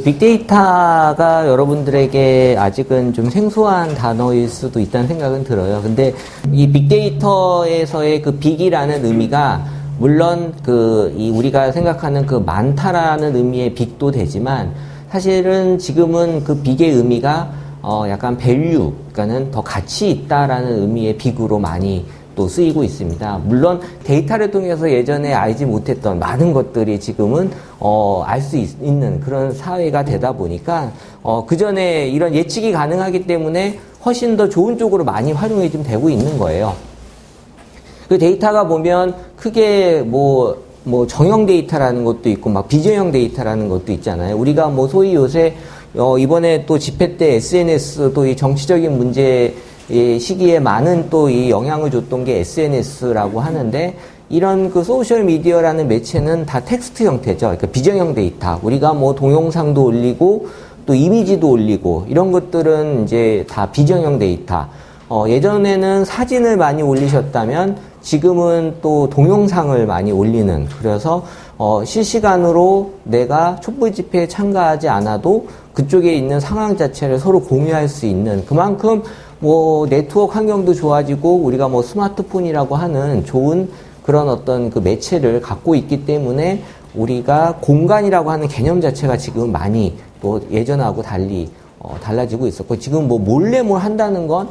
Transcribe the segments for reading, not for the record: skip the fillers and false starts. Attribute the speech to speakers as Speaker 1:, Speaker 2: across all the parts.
Speaker 1: 빅데이터가 여러분들에게 아직은 좀 생소한 단어일 수도 있다는 생각은 들어요. 근데 이 빅데이터에서의 그 빅이라는 의미가 물론 우리가 생각하는 그 많다라는 의미의 빅도 되지만 사실은 지금은 그 빅의 의미가 약간 밸류, 그러니까는 더 가치 있다라는 의미의 빅으로 많이 또 쓰이고 있습니다. 물론 데이터를 통해서 예전에 알지 못했던 많은 것들이 지금은 알 수 있는 그런 사회가 되다 보니까 그 전에 이런 예측이 가능하기 때문에 훨씬 더 좋은 쪽으로 많이 활용이 좀 되고 있는 거예요. 그 데이터가 보면 크게 뭐 정형 데이터라는 것도 있고 막 비정형 데이터라는 것도 있잖아요. 우리가 뭐 소위 요새 이번에 또 집회 때 SNS도 이 정치적인 문제 시기에 많은 또 이 영향을 줬던 게 SNS라고 하는데 이런 그 소셜미디어라는 매체는 다 텍스트 형태죠. 그러니까 비정형 데이터. 우리가 뭐 동영상도 올리고 또 이미지도 올리고 이런 것들은 이제 다 비정형 데이터. 예전에는 사진을 많이 올리셨다면 지금은 또 동영상을 많이 올리는 그래서 실시간으로 내가 촛불 집회에 참가하지 않아도 그쪽에 있는 상황 자체를 서로 공유할 수 있는 그만큼 뭐 네트워크 환경도 좋아지고 우리가 뭐 스마트폰이라고 하는 좋은 그런 어떤 그 매체를 갖고 있기 때문에 우리가 공간이라고 하는 개념 자체가 지금 많이 또 예전하고 달리 달라지고 있었고 지금 뭐 몰래 뭘 한다는 건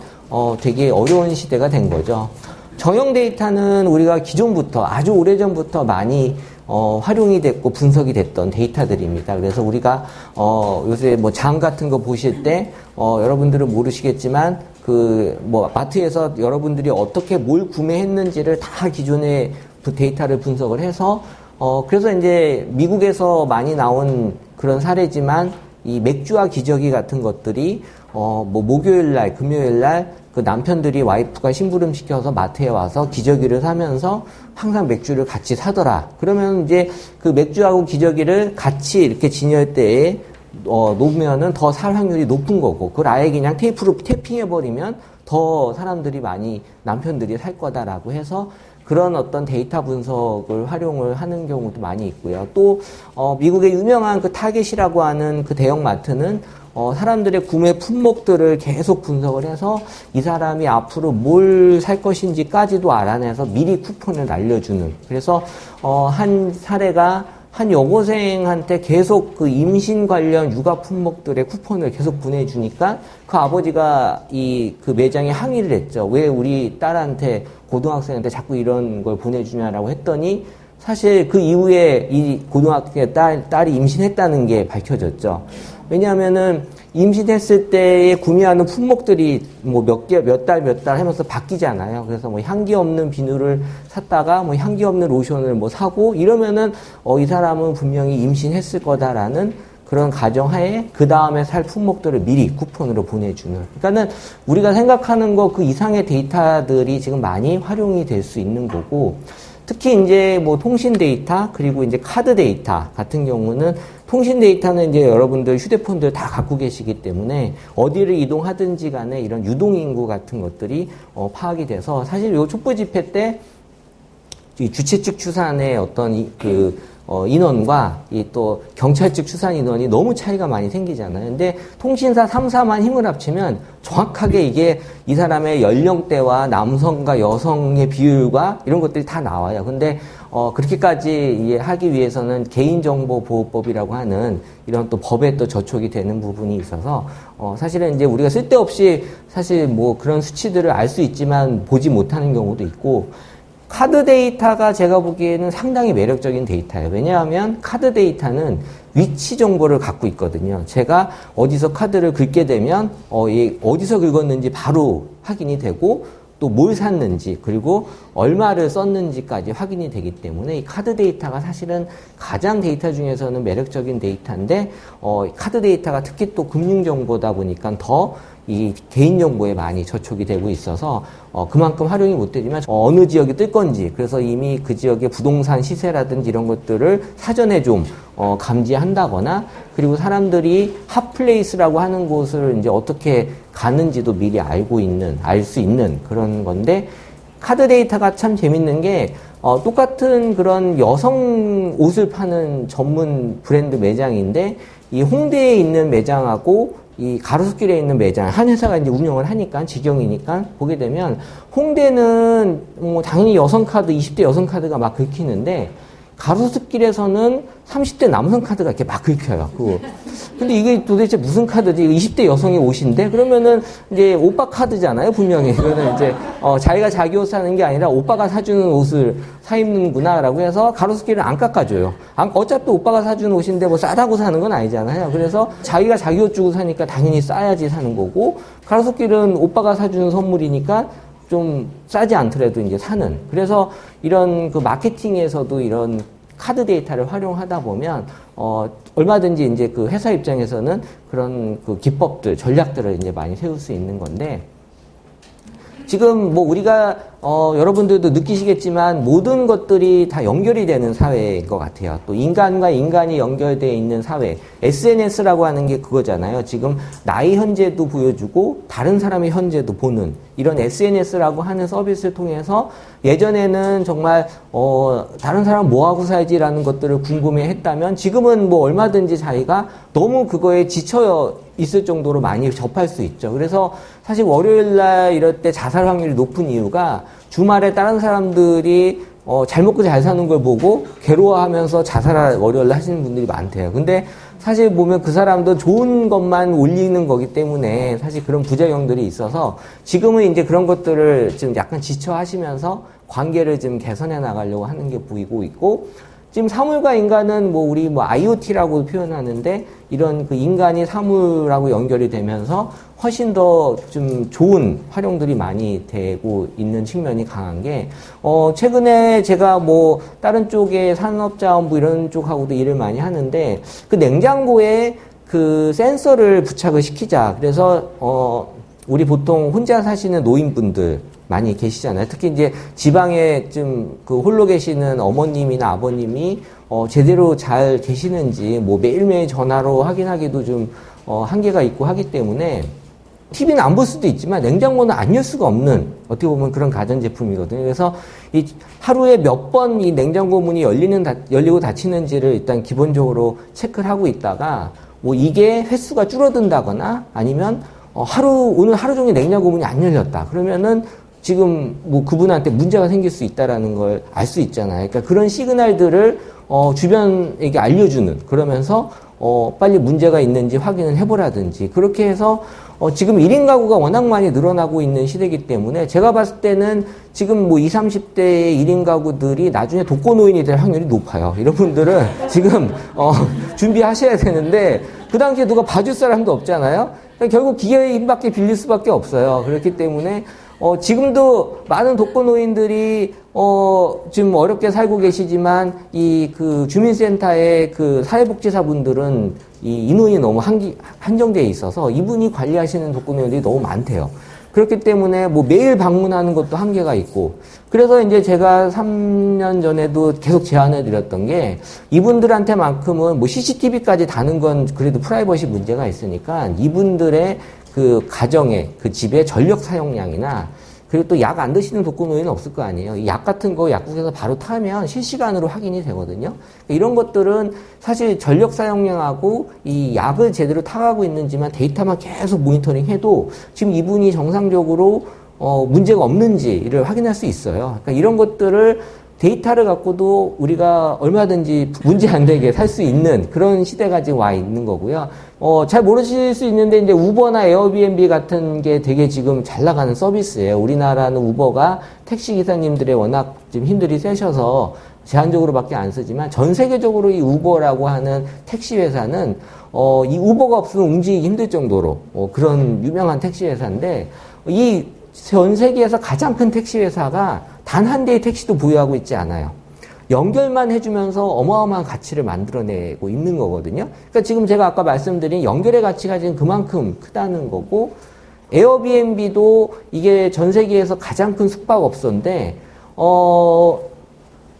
Speaker 1: 되게 어려운 시대가 된 거죠. 정형 데이터는 우리가 기존부터 아주 오래전부터 많이 활용이 됐고 분석이 됐던 데이터들입니다. 그래서 우리가 요새 뭐 장 같은 거 보실 때 여러분들은 모르시겠지만 뭐 마트에서 여러분들이 어떻게 뭘 구매했는지를 다 기존의 데이터를 분석을 해서 그래서 이제 미국에서 많이 나온 그런 사례지만 이 맥주와 기저귀 같은 것들이 뭐 목요일 날, 금요일 날 그 남편들이 와이프가 심부름 시켜서 마트에 와서 기저귀를 사면서 항상 맥주를 같이 사더라. 그러면 이제 그 맥주하고 기저귀를 같이 이렇게 진열대에 놓으면은 더 살 확률이 높은 거고, 그걸 아예 그냥 테이프로 탭핑해버리면 더 사람들이 많이, 남편들이 살 거다라고 해서 그런 어떤 데이터 분석을 활용을 하는 경우도 많이 있고요. 또, 미국의 유명한 그 타겟이라고 하는 그 대형마트는 사람들의 구매 품목들을 계속 분석을 해서 이 사람이 앞으로 뭘 살 것인지까지도 알아내서 미리 쿠폰을 날려주는. 그래서, 한 사례가 한 여고생한테 계속 그 임신 관련 육아 품목들의 쿠폰을 계속 보내주니까 그 아버지가 그 매장에 항의를 했죠. 왜 우리 딸한테 고등학생한테 자꾸 이런 걸 보내주냐라고 했더니 사실 그 이후에 이 고등학생 딸이 임신했다는 게 밝혀졌죠. 왜냐하면은 임신했을 때에 구매하는 품목들이 뭐 몇 달 하면서 바뀌잖아요. 그래서 뭐 향기 없는 비누를 샀다가 뭐 향기 없는 로션을 뭐 사고 이러면은 이 사람은 분명히 임신했을 거다라는 그런 가정하에 그 다음에 살 품목들을 미리 쿠폰으로 보내주는. 그러니까는 우리가 생각하는 거 그 이상의 데이터들이 지금 많이 활용이 될 수 있는 거고, 특히 이제 뭐 통신 데이터 그리고 이제 카드 데이터 같은 경우는 통신 데이터는 이제 여러분들 휴대폰들 다 갖고 계시기 때문에 어디를 이동하든지 간에 이런 유동인구 같은 것들이 파악이 돼서 사실 요 촛불 집회 때 주최 측 추산의 어떤 인원과 이 또 경찰 측 추산 인원이 너무 차이가 많이 생기잖아요. 근데 통신사 3사만 힘을 합치면 정확하게 이게 이 사람의 연령대와 남성과 여성의 비율과 이런 것들이 다 나와요. 근데 그렇게까지 하기 위해서는 개인정보보호법이라고 하는 이런 또 법에 또 저촉이 되는 부분이 있어서 사실은 이제 우리가 쓸데없이 사실 뭐 그런 수치들을 알 수 있지만 보지 못하는 경우도 있고, 카드 데이터가 제가 보기에는 상당히 매력적인 데이터예요. 왜냐하면 카드 데이터는 위치 정보를 갖고 있거든요. 제가 어디서 카드를 긁게 되면 어디서 긁었는지 바로 확인이 되고 또 뭘 샀는지 그리고 얼마를 썼는지까지 확인이 되기 때문에 이 카드 데이터가 사실은 가장 데이터 중에서는 매력적인 데이터인데 카드 데이터가 특히 또 금융정보다 보니까 더 이 개인정보에 많이 저촉이 되고 있어서 그만큼 활용이 못 되지만 어느 지역이 뜰 건지, 그래서 이미 그 지역의 부동산 시세라든지 이런 것들을 사전에 좀 감지한다거나, 그리고 사람들이 핫플레이스라고 하는 곳을 이제 어떻게 가는지도 미리 알 수 있는 그런 건데, 카드 데이터가 참 재밌는 게 똑같은 그런 여성 옷을 파는 전문 브랜드 매장인데 이 홍대에 있는 매장하고 이 가로수길에 있는 매장 한 회사가 이제 운영을 하니까 직영이니까 보게 되면 홍대는 뭐 당연히 여성 카드 20대 여성 카드가 막 긁히는데 가로수길에서는 30대 남성 카드가 이렇게 막 긁혀요. 근데 이게 도대체 무슨 카드지? 20대 여성의 옷인데? 그러면은 이제 오빠 카드잖아요, 분명히. 이거는 이제, 자기가 자기 옷 사는 게 아니라 오빠가 사주는 옷을 사 입는구나라고 해서 가로수길을 안 깎아줘요. 어차피 오빠가 사주는 옷인데 뭐 싸다고 사는 건 아니잖아요. 그래서 자기가 자기 옷 주고 사니까 당연히 싸야지 사는 거고, 가로수길은 오빠가 사주는 선물이니까 좀 싸지 않더라도 이제 사는. 그래서 이런 그 마케팅에서도 이런 카드 데이터를 활용하다 보면, 얼마든지 이제 그 회사 입장에서는 그런 그 기법들, 전략들을 이제 많이 세울 수 있는 건데, 지금 뭐 우리가 여러분들도 느끼시겠지만 모든 것들이 다 연결이 되는 사회인 것 같아요. 또 인간과 인간이 연결되어 있는 사회, SNS라고 하는 게 그거잖아요. 지금 나의 현재도 보여주고 다른 사람의 현재도 보는 이런 SNS라고 하는 서비스를 통해서 예전에는 정말 다른 사람 뭐 하고 살지라는 것들을 궁금해했다면 지금은 뭐 얼마든지 자기가 너무 그거에 지쳐 있을 정도로 많이 접할 수 있죠. 그래서 사실 월요일날 이럴 때 자살 확률이 높은 이유가 주말에 다른 사람들이 잘 먹고 잘 사는 걸 보고 괴로워하면서 자살을 월요일날 하시는 분들이 많대요. 근데 사실 보면 그 사람도 좋은 것만 올리는 거기 때문에 사실 그런 부작용들이 있어서 지금은 이제 그런 것들을 좀 약간 지쳐하시면서 관계를 좀 개선해 나가려고 하는 게 보이고 있고, 지금 사물과 인간은 뭐 우리 뭐 IoT라고 표현하는데 이런 그 인간이 사물하고 연결이 되면서 훨씬 더 좀 좋은 활용들이 많이 되고 있는 측면이 강한 게, 최근에 제가 뭐 다른 쪽에 산업자원부 이런 쪽하고도 일을 많이 하는데 그 냉장고에 그 센서를 부착을 시키자. 그래서 우리 보통 혼자 사시는 노인분들 많이 계시잖아요. 특히 이제 지방에 좀 그 홀로 계시는 어머님이나 아버님이 제대로 잘 계시는지 뭐 매일매일 전화로 확인하기도 좀 한계가 있고 하기 때문에 TV는 안 볼 수도 있지만 냉장고는 안 열 수가 없는 어떻게 보면 그런 가전제품이거든요. 그래서 이 하루에 몇 번 이 냉장고 문이 열리고 닫히는지를 일단 기본적으로 체크를 하고 있다가 뭐 이게 횟수가 줄어든다거나 아니면 오늘 하루 종일 냉장고 문이 안 열렸다. 그러면은 지금 뭐 그분한테 문제가 생길 수 있다라는 걸 알 수 있잖아요. 그러니까 그런 시그널들을 주변에게 알려주는, 그러면서 빨리 문제가 있는지 확인을 해보라든지 그렇게 해서 지금 1인 가구가 워낙 많이 늘어나고 있는 시대이기 때문에 제가 봤을 때는 지금 뭐 20, 30대의 1인 가구들이 나중에 독거노인이 될 확률이 높아요. 이런 분들은 지금 준비하셔야 되는데 그 당시에 누가 봐줄 사람도 없잖아요. 그러니까 결국 기계의 힘밖에 빌릴 수밖에 없어요. 그렇기 때문에 지금도 많은 독거노인들이 지금 어렵게 살고 계시지만 이 그 주민센터의 그 사회복지사분들은 이 인원이 너무 한정되어 있어서 이분이 관리하시는 독거노인들이 너무 많대요. 그렇기 때문에 뭐 매일 방문하는 것도 한계가 있고, 그래서 이제 제가 3년 전에도 계속 제안을 드렸던 게 이분들한테만큼은 뭐 CCTV까지 다는 건 그래도 프라이버시 문제가 있으니까 이분들의 그 가정의 그 집의 전력 사용량이나 그리고 또 약 안 드시는 독거노인은 없을 거 아니에요. 약 같은 거 약국에서 바로 타면 실시간으로 확인이 되거든요. 이런 것들은 사실 전력 사용량하고 이 약을 제대로 타가고 있는지만 데이터만 계속 모니터링 해도 지금 이분이 정상적으로 문제가 없는지를 확인할 수 있어요. 그러니까 이런 것들을 데이터를 갖고도 우리가 얼마든지 문제 안 되게 살 수 있는 그런 시대가 지금 와 있는 거고요. 잘 모르실 수 있는데 이제 우버나 에어비앤비 같은 게 되게 지금 잘 나가는 서비스예요. 우리나라는 우버가 택시 기사님들의 워낙 지금 힘들이 세셔서 제한적으로밖에 안 쓰지만 전 세계적으로 이 우버라고 하는 택시 회사는 이 우버가 없으면 움직이기 힘들 정도로 그런 유명한 택시 회사인데, 이 전 세계에서 가장 큰 택시 회사가 단 한 대의 택시도 보유하고 있지 않아요. 연결만 해주면서 어마어마한 가치를 만들어내고 있는 거거든요. 그러니까 지금 제가 아까 말씀드린 연결의 가치가 지금 그만큼 크다는 거고, 에어비앤비도 이게 전 세계에서 가장 큰 숙박업소인데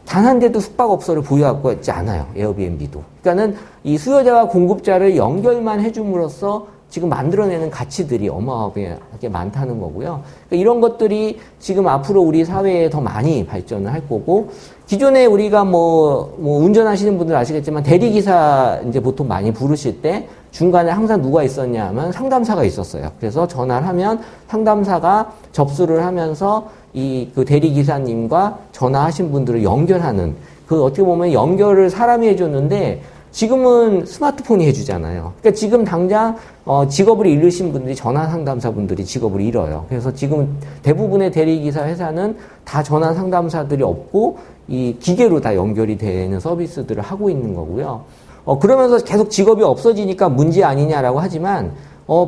Speaker 1: 단 한 대도 숙박업소를 보유하고 있지 않아요. 에어비앤비도. 그러니까는 이 수요자와 공급자를 연결만 해줌으로써 지금 만들어내는 가치들이 어마어마하게 많다는 거고요. 그러니까 이런 것들이 지금 앞으로 우리 사회에 더 많이 발전을 할 거고, 기존에 우리가 뭐 운전하시는 분들 아시겠지만 대리기사 이제 보통 많이 부르실 때 중간에 항상 누가 있었냐 하면 상담사가 있었어요. 그래서 전화를 하면 상담사가 접수를 하면서 그 대리기사님과 전화하신 분들을 연결하는, 그 어떻게 보면 연결을 사람이 해줬는데 지금은 스마트폰이 해주잖아요. 그러니까 지금 당장 직업을 잃으신 분들이, 전화 상담사분들이 직업을 잃어요. 그래서 지금 대부분의 대리기사 회사는 다 전화 상담사들이 없고 이 기계로 다 연결이 되는 서비스들을 하고 있는 거고요. 그러면서 계속 직업이 없어지니까 문제 아니냐라고 하지만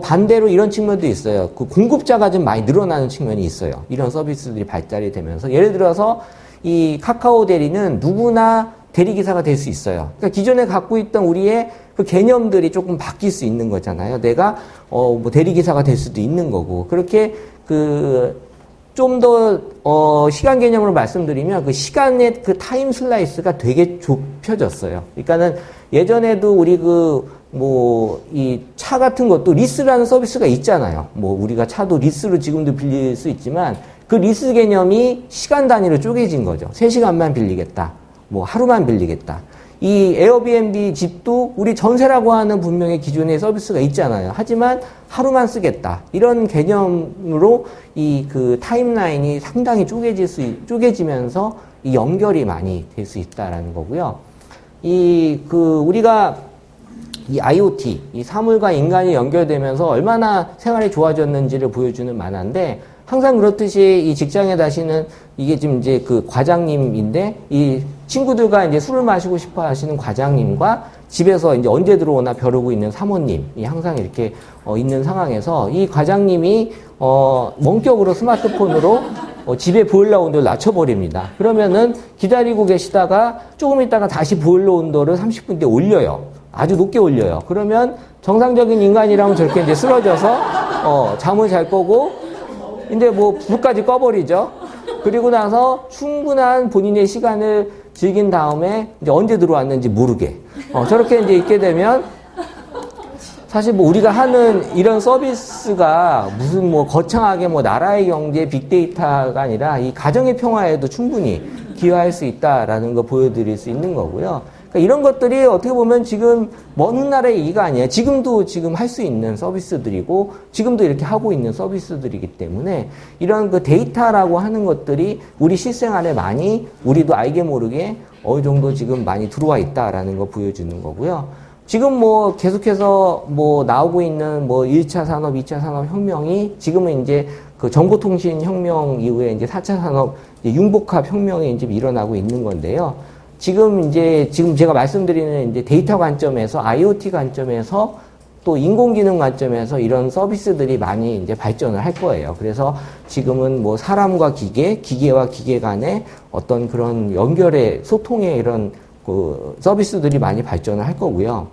Speaker 1: 반대로 이런 측면도 있어요. 그 공급자가 좀 많이 늘어나는 측면이 있어요. 이런 서비스들이 발달이 되면서, 예를 들어서 이 카카오 대리는 누구나 대리기사가 될 수 있어요. 그러니까 기존에 갖고 있던 우리의 그 개념들이 조금 바뀔 수 있는 거잖아요. 내가 뭐 대리기사가 될 수도 있는 거고, 그렇게 좀 더 시간 개념으로 말씀드리면 그 시간의 그 타임 슬라이스가 되게 좁혀졌어요. 그러니까는 예전에도 우리 이 차 같은 것도 리스라는 서비스가 있잖아요. 뭐 우리가 차도 리스로 지금도 빌릴 수 있지만 그 리스 개념이 시간 단위로 쪼개진 거죠. 3시간만 빌리겠다. 뭐 하루만 빌리겠다. 이 에어비앤비 집도 우리 전세라고 하는 분명히 기존의 서비스가 있잖아요. 하지만 하루만 쓰겠다. 이런 개념으로 그 타임라인이 상당히 쪼개지면서 이 연결이 많이 될 수 있다라는 거고요. 우리가 이 IoT, 이 사물과 인간이 연결되면서 얼마나 생활이 좋아졌는지를 보여주는 만화인데, 항상 그렇듯이 이 직장에 다시는 이게 지금 이제 그 과장님인데, 이 친구들과 이제 술을 마시고 싶어 하시는 과장님과 집에서 이제 언제 들어오나 벼르고 있는 사모님이 항상 이렇게 있는 상황에서, 이 과장님이 원격으로 스마트폰으로 집에 보일러 온도를 낮춰버립니다. 그러면은 기다리고 계시다가 조금 있다가 다시 보일러 온도를 30분 뒤에 올려요. 아주 높게 올려요. 그러면 정상적인 인간이라면 저렇게 이제 쓰러져서 잠을 잘 거고, 근데 뭐 불까지 꺼버리죠. 그리고 나서 충분한 본인의 시간을 즐긴 다음에 이제 언제 들어왔는지 모르게 저렇게 이제 있게 되면, 사실 뭐 우리가 하는 이런 서비스가 무슨 뭐 거창하게 뭐 나라의 경제 빅데이터가 아니라 이 가정의 평화에도 충분히 기여할 수 있다라는 거 보여드릴 수 있는 거고요. 그러니까 이런 것들이 어떻게 보면 지금 먼 훗날의 얘기가 아니에요. 지금도 지금 할 수 있는 서비스들이고, 지금도 이렇게 하고 있는 서비스들이기 때문에, 이런 그 데이터라고 하는 것들이 우리 실생활에 많이, 우리도 알게 모르게 어느 정도 지금 많이 들어와 있다라는 거 보여주는 거고요. 지금 뭐 계속해서 뭐 나오고 있는 뭐 1차 산업, 2차 산업 혁명이 지금은 이제 그 정보통신 혁명 이후에 이제 4차 산업 융복합 혁명이 이제 일어나고 있는 건데요. 지금 제가 말씀드리는 이제 데이터 관점에서, IoT 관점에서, 또 인공지능 관점에서 이런 서비스들이 많이 이제 발전을 할 거예요. 그래서 지금은 뭐 사람과 기계와 기계 간의 어떤 그런 연결의 소통의 이런 그 서비스들이 많이 발전을 할 거고요.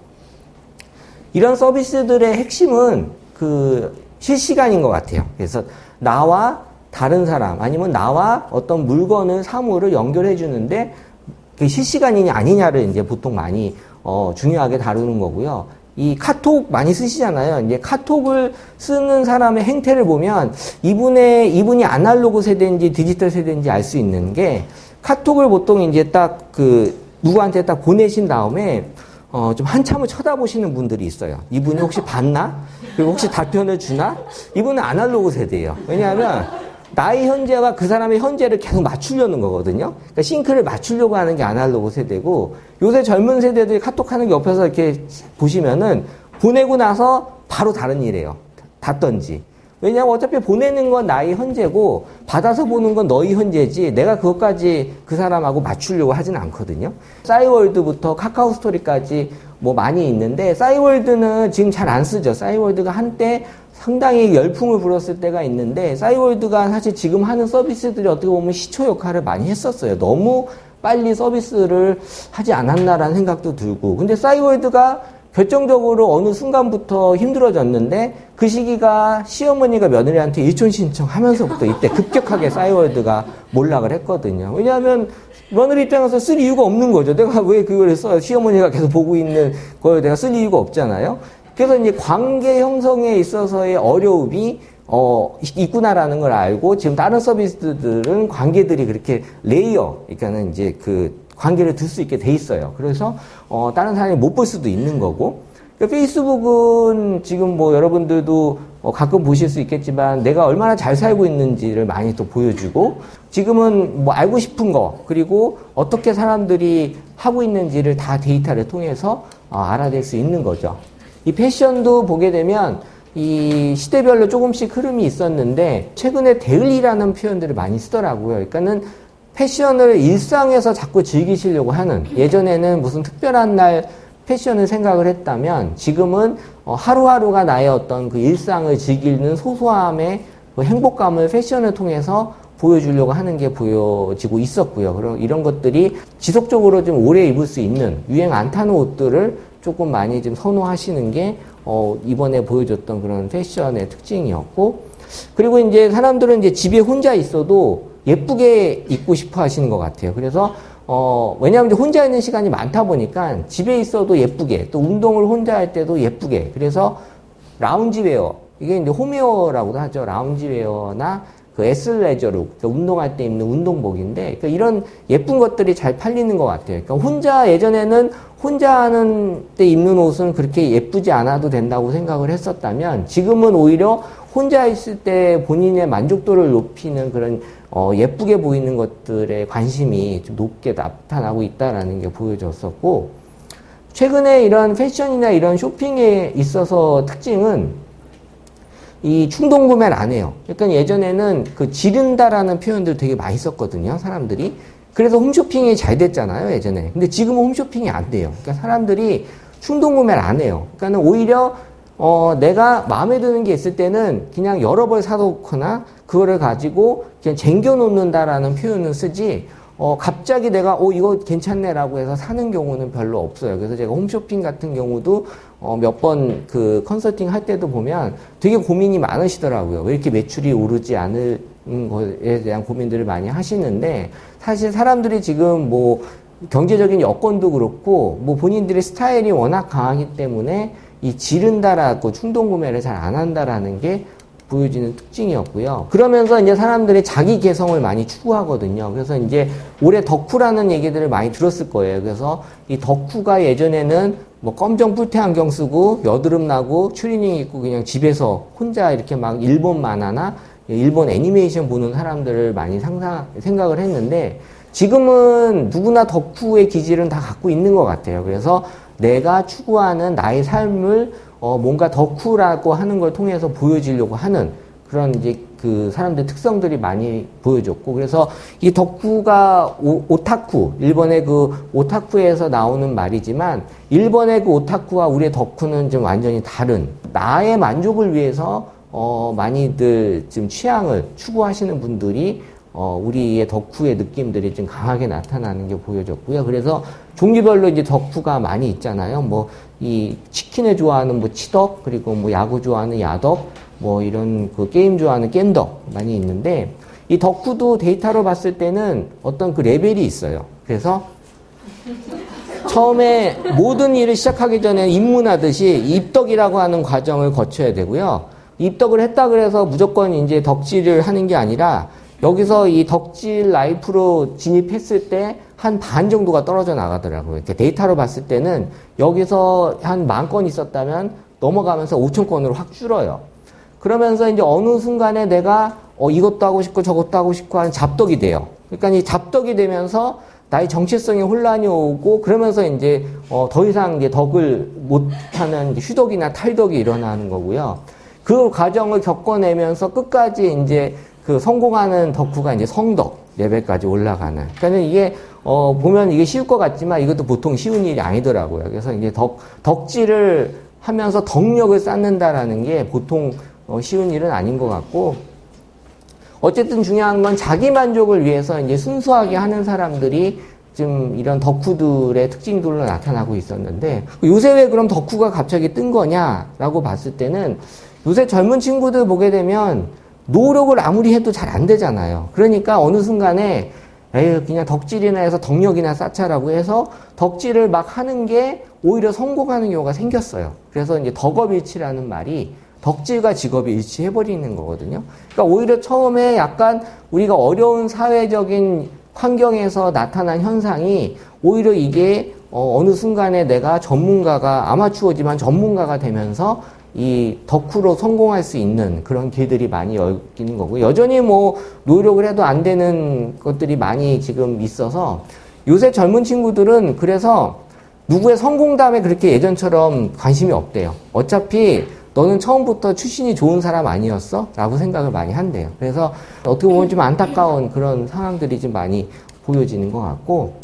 Speaker 1: 이런 서비스들의 핵심은 그 실시간인 것 같아요. 그래서 나와 다른 사람, 아니면 나와 어떤 물건을, 사물을 연결해 주는데 그 실시간이냐 아니냐를 이제 보통 많이 중요하게 다루는 거고요. 이 카톡 많이 쓰시잖아요. 이제 카톡을 쓰는 사람의 행태를 보면 이분이 아날로그 세대인지 디지털 세대인지 알 수 있는 게, 카톡을 보통 이제 딱 누구한테 딱 보내신 다음에 좀 한참을 쳐다보시는 분들이 있어요. 이분이 혹시 봤나? 그리고 혹시 답변을 주나? 이분은 아날로그 세대예요. 왜냐하면 나의 현재와 그 사람의 현재를 계속 맞추려는 거거든요. 그러니까 싱크를 맞추려고 하는 게 아날로그 세대고, 요새 젊은 세대들이 카톡하는 게 옆에서 이렇게 보시면은 보내고 나서 바로 다른 일이에요. 닫던지. 왜냐하면 어차피 보내는 건 나의 현재고 받아서 보는 건 너의 현재지, 내가 그것까지 그 사람하고 맞추려고 하진 않거든요. 싸이월드부터 카카오 스토리까지 뭐 많이 있는데, 싸이월드는 지금 잘 안 쓰죠. 싸이월드가 한때 상당히 열풍을 불었을 때가 있는데, 싸이월드가 사실 지금 하는 서비스들이 어떻게 보면 시초 역할을 많이 했었어요. 너무 빨리 서비스를 하지 않았나라는 생각도 들고. 근데 싸이월드가 결정적으로 어느 순간부터 힘들어졌는데, 그 시기가 시어머니가 며느리한테 일촌 신청하면서부터 이때 급격하게 싸이월드가 몰락을 했거든요. 왜냐하면 며느리 입장에서 쓸 이유가 없는 거죠. 내가 왜 그걸 써? 시어머니가 계속 보고 있는 걸 내가 쓸 이유가 없잖아요. 그래서 이제 관계 형성에 있어서의 어려움이 있구나라는 걸 알고, 지금 다른 서비스들은 관계들이 그렇게 레이어, 그러니까는 이제 그 관계를 둘 수 있게 돼 있어요. 그래서, 다른 사람이 못 볼 수도 있는 거고, 그러니까 페이스북은 지금 뭐 여러분들도 가끔 보실 수 있겠지만 내가 얼마나 잘 살고 있는지를 많이 또 보여주고, 지금은 뭐 알고 싶은 거, 그리고 어떻게 사람들이 하고 있는지를 다 데이터를 통해서 알아낼 수 있는 거죠. 이 패션도 보게 되면 이 시대별로 조금씩 흐름이 있었는데 최근에 데일리라는 표현들을 많이 쓰더라고요. 그러니까는 패션을 일상에서 자꾸 즐기시려고 하는, 예전에는 무슨 특별한 날 패션을 생각을 했다면 지금은 하루하루가 나의 어떤 그 일상을 즐기는 소소함의 그 행복감을 패션을 통해서 보여주려고 하는 게 보여지고 있었고요. 그럼 이런 것들이 지속적으로 좀 오래 입을 수 있는, 유행 안 타는 옷들을 조금 많이 좀 선호하시는 게 이번에 보여줬던 그런 패션의 특징이었고, 그리고 이제 사람들은 이제 집에 혼자 있어도 예쁘게 입고 싶어 하시는 것 같아요. 그래서 왜냐하면 이제 혼자 있는 시간이 많다 보니까 집에 있어도 예쁘게, 또 운동을 혼자 할 때도 예쁘게, 그래서 라운지웨어, 이게 이제 홈웨어라고도 하죠. 라운지웨어나 그 에슬레저룩, 운동할 때 입는 운동복인데, 그러니까 이런 예쁜 것들이 잘 팔리는 것 같아요. 그러니까 예전에는 혼자 하는 때 입는 옷은 그렇게 예쁘지 않아도 된다고 생각을 했었다면, 지금은 오히려 혼자 있을 때 본인의 만족도를 높이는 그런 예쁘게 보이는 것들에 관심이 좀 높게 나타나고 있다라는 게 보여졌었고, 최근에 이런 패션이나 이런 쇼핑에 있어서 특징은 이 충동 구매를 안 해요. 그러니까 예전에는 그 지른다라는 표현들 되게 많이 썼거든요, 사람들이. 그래서 홈쇼핑이 잘 됐잖아요, 예전에. 근데 지금은 홈쇼핑이 안 돼요. 그러니까 사람들이 충동 구매를 안 해요. 그러니까 오히려 내가 마음에 드는 게 있을 때는 그냥 여러 벌 사놓거나 그거를 가지고 그냥 쟁겨놓는다라는 표현을 쓰지, 갑자기 내가 이거 괜찮네라고 해서 사는 경우는 별로 없어요. 그래서 제가 홈쇼핑 같은 경우도 몇 번 그 컨설팅 할 때도 보면 되게 고민이 많으시더라고요. 왜 이렇게 매출이 오르지 않은 것에 대한 고민들을 많이 하시는데, 사실 사람들이 지금 뭐 경제적인 여건도 그렇고 뭐 본인들의 스타일이 워낙 강하기 때문에 이 지른다라고 충동 구매를 잘 안 한다라는 게 보여지는 특징이었고요. 그러면서 이제 사람들이 자기 개성을 많이 추구하거든요. 그래서 이제 올해 덕후라는 얘기들을 많이 들었을 거예요. 그래서 이 덕후가 예전에는 뭐 검정 뿔테 안경 쓰고 여드름 나고 추리닝 입고 그냥 집에서 혼자 이렇게 막 일본 만화나 일본 애니메이션 보는 사람들을 많이 생각을 했는데, 지금은 누구나 덕후의 기질은 다 갖고 있는 것 같아요. 그래서 내가 추구하는 나의 삶을 뭔가 덕후라고 하는 걸 통해서 보여주려고 하는 그런 이제 그 사람들 특성들이 많이 보여줬고, 그래서 이 덕후가 오타쿠, 일본의 그 오타쿠에서 나오는 말이지만, 일본의 그 오타쿠와 우리의 덕후는 좀 완전히 다른, 나의 만족을 위해서 많이들 지금 취향을 추구하시는 분들이 우리의 덕후의 느낌들이 좀 강하게 나타나는 게 보여졌고요. 그래서 종류별로 이제 덕후가 많이 있잖아요. 뭐 이 치킨을 좋아하는 뭐 치덕, 그리고 뭐 야구 좋아하는 야덕, 뭐 이런 그 게임 좋아하는 겜덕 많이 있는데, 이 덕후도 데이터로 봤을 때는 어떤 그 레벨이 있어요. 그래서 처음에 모든 일을 시작하기 전에 입문하듯이 입덕이라고 하는 과정을 거쳐야 되고요. 입덕을 했다 그래서 무조건 이제 덕질을 하는 게 아니라, 여기서 이 덕질 라이프로 진입했을 때 한 반 정도가 떨어져 나가더라고요. 이렇게 데이터로 봤을 때는 여기서 한 10,000건 있었다면 넘어가면서 5,000건으로 확 줄어요. 그러면서 이제 어느 순간에 내가 이것도 하고 싶고 저것도 하고 싶고 하는 잡덕이 돼요. 그러니까 이 잡덕이 되면서 나의 정체성에 혼란이 오고, 그러면서 이제 더 이상 이제 덕을 못하는 휴덕이나 탈덕이 일어나는 거고요. 그 과정을 겪어내면서 끝까지 이제 그 성공하는 덕후가 이제 성덕 레벨까지 올라가는. 그러니까 이게 보면 이게 쉬울 것 같지만 이것도 보통 쉬운 일이 아니더라고요. 그래서 이제 덕질을 하면서 덕력을 쌓는다라는 게 보통 쉬운 일은 아닌 것 같고, 어쨌든 중요한 건 자기 만족을 위해서 이제 순수하게 하는 사람들이 좀 이런 덕후들의 특징들로 나타나고 있었는데, 요새 왜 그럼 덕후가 갑자기 뜬 거냐라고 봤을 때는, 요새 젊은 친구들 보게 되면 노력을 아무리 해도 잘 안 되잖아요. 그러니까 어느 순간에 그냥 덕질이나 해서 덕력이나 쌓자라고 해서 덕질을 막 하는 게 오히려 성공하는 경우가 생겼어요. 그래서 이제 덕업일치라는 말이 덕질과 직업이 일치해버리는 거거든요. 그러니까 오히려 처음에 약간 우리가 어려운 사회적인 환경에서 나타난 현상이 오히려 이게 어느 순간에 내가 전문가가 아마추어지만 전문가가 되면서 이 덕후로 성공할 수 있는 그런 길들이 많이 열리는 거고, 여전히 뭐 노력을 해도 안 되는 것들이 많이 지금 있어서 요새 젊은 친구들은 그래서 누구의 성공담에 그렇게 예전처럼 관심이 없대요. 어차피 너는 처음부터 출신이 좋은 사람 아니었어? 라고 생각을 많이 한대요. 그래서 어떻게 보면 좀 안타까운 그런 상황들이 좀 많이 보여지는 것 같고,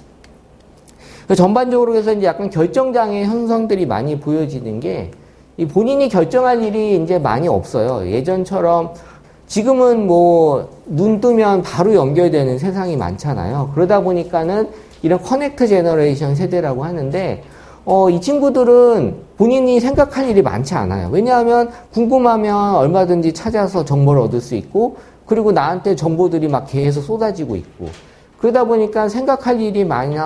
Speaker 1: 전반적으로 해서 이제 약간 결정장애 현상들이 많이 보여지는 게, 이 본인이 결정할 일이 이제 많이 없어요. 예전처럼 지금은 뭐 눈 뜨면 바로 연결되는 세상이 많잖아요. 그러다 보니까는 이런 커넥트 제너레이션 세대라고 하는데, 이 친구들은 본인이 생각할 일이 많지 않아요. 왜냐하면 궁금하면 얼마든지 찾아서 정보를 얻을 수 있고, 그리고 나한테 정보들이 막 계속 쏟아지고 있고, 그러다 보니까 생각할 일이 많이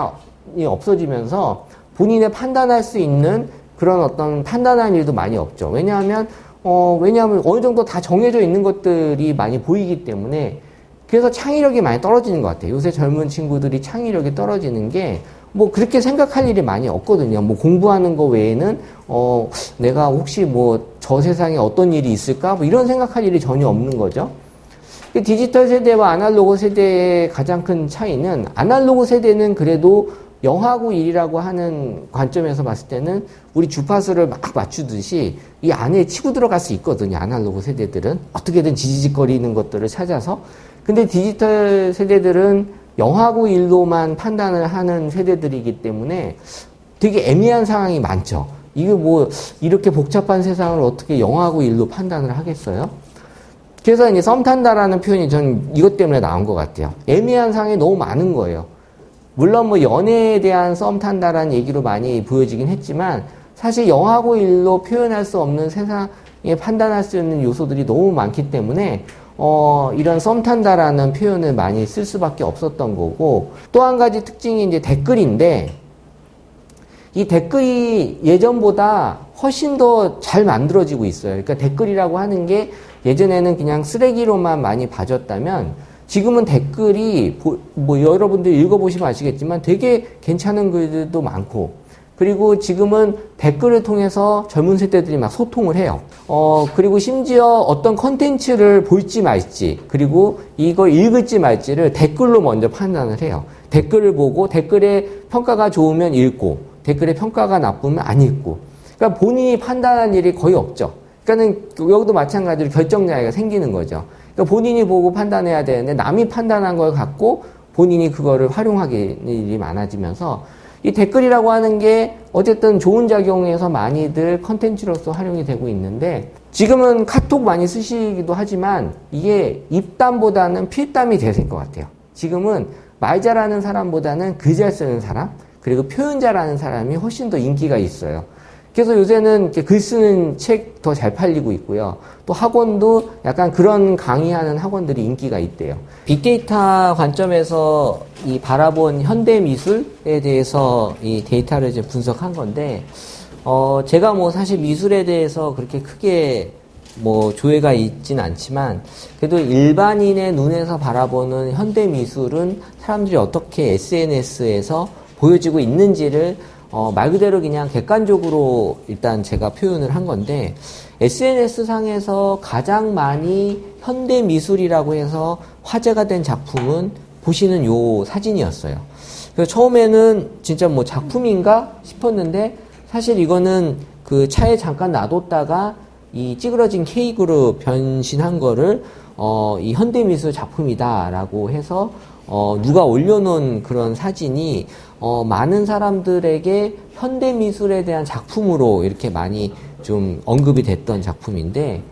Speaker 1: 없어지면서 본인의 판단할 수 있는 그런 어떤 판단할 일도 많이 없죠. 왜냐하면 어느 정도 다 정해져 있는 것들이 많이 보이기 때문에, 그래서 창의력이 많이 떨어지는 것 같아요. 요새 젊은 친구들이 창의력이 떨어지는 게 뭐 그렇게 생각할 일이 많이 없거든요. 뭐 공부하는 거 외에는 내가 혹시 뭐 저 세상에 어떤 일이 있을까? 뭐 이런 생각할 일이 전혀 없는 거죠. 디지털 세대와 아날로그 세대의 가장 큰 차이는, 아날로그 세대는 그래도 0하고 1이라고 하는 관점에서 봤을 때는 우리 주파수를 막 맞추듯이 이 안에 치고 들어갈 수 있거든요. 아날로그 세대들은 어떻게든 지지직거리는 것들을 찾아서. 근데 디지털 세대들은 0하고 1로만 판단을 하는 세대들이기 때문에 되게 애매한 상황이 많죠. 이게 뭐 이렇게 복잡한 세상을 어떻게 0하고 1로 판단을 하겠어요? 그래서 이제 썸 탄다라는 표현이 전 이것 때문에 나온 것 같아요. 애매한 상황이 너무 많은 거예요. 물론 뭐 연애에 대한 썸 탄다라는 얘기로 많이 보여지긴 했지만, 사실 0하고 1로 표현할 수 없는 세상에 판단할 수 있는 요소들이 너무 많기 때문에 이런 썸 탄다라는 표현을 많이 쓸 수밖에 없었던 거고, 또 한 가지 특징이 이제 댓글인데, 이 댓글이 예전보다 훨씬 더 잘 만들어지고 있어요. 그러니까 댓글이라고 하는 게 예전에는 그냥 쓰레기로만 많이 봐줬다면, 지금은 댓글이 뭐 여러분들 읽어보시면 아시겠지만 되게 괜찮은 글들도 많고, 그리고 지금은 댓글을 통해서 젊은 세대들이 막 소통을 해요. 그리고 심지어 어떤 컨텐츠를 볼지 말지, 그리고 이걸 읽을지 말지를 댓글로 먼저 판단을 해요. 댓글을 보고 댓글에 평가가 좋으면 읽고, 댓글에 평가가 나쁘면 안 읽고. 그러니까 본인이 판단할 일이 거의 없죠. 그러니까는 여기도 마찬가지로 결정장애가 생기는 거죠. 그러니까 본인이 보고 판단해야 되는데 남이 판단한 걸 갖고 본인이 그거를 활용하기 일이 많아지면서, 이 댓글이라고 하는 게 어쨌든 좋은 작용에서 많이들 컨텐츠로서 활용이 되고 있는데, 지금은 카톡 많이 쓰시기도 하지만 이게 입담보다는 필담이 되실 것 같아요. 지금은 말 잘하는 사람보다는 글 잘 쓰는 사람, 그리고 표현 잘하는 사람이 훨씬 더 인기가 있어요. 그래서 요새는 글 쓰는 책 더 잘 팔리고 있고요. 또 학원도 약간 그런 강의하는 학원들이 인기가 있대요. 빅데이터 관점에서 이 바라본 현대 미술에 대해서 이 데이터를 이제 분석한 건데, 제가 뭐 사실 미술에 대해서 그렇게 크게 뭐 조예가 있진 않지만, 그래도 일반인의 눈에서 바라보는 현대 미술은 사람들이 어떻게 SNS에서 보여지고 있는지를 말 그대로 그냥 객관적으로 일단 제가 표현을 한 건데, SNS 상에서 가장 많이 현대 미술이라고 해서 화제가 된 작품은 보시는 요 사진이었어요. 그래서 처음에는 진짜 뭐 작품인가 싶었는데, 사실 이거는 그 차에 잠깐 놔뒀다가 이 찌그러진 케이크로 변신한 거를 이 현대 미술 작품이다라고 해서 누가 올려놓은 그런 사진이 많은 사람들에게 현대미술에 대한 작품으로 이렇게 많이 좀 언급이 됐던 작품인데,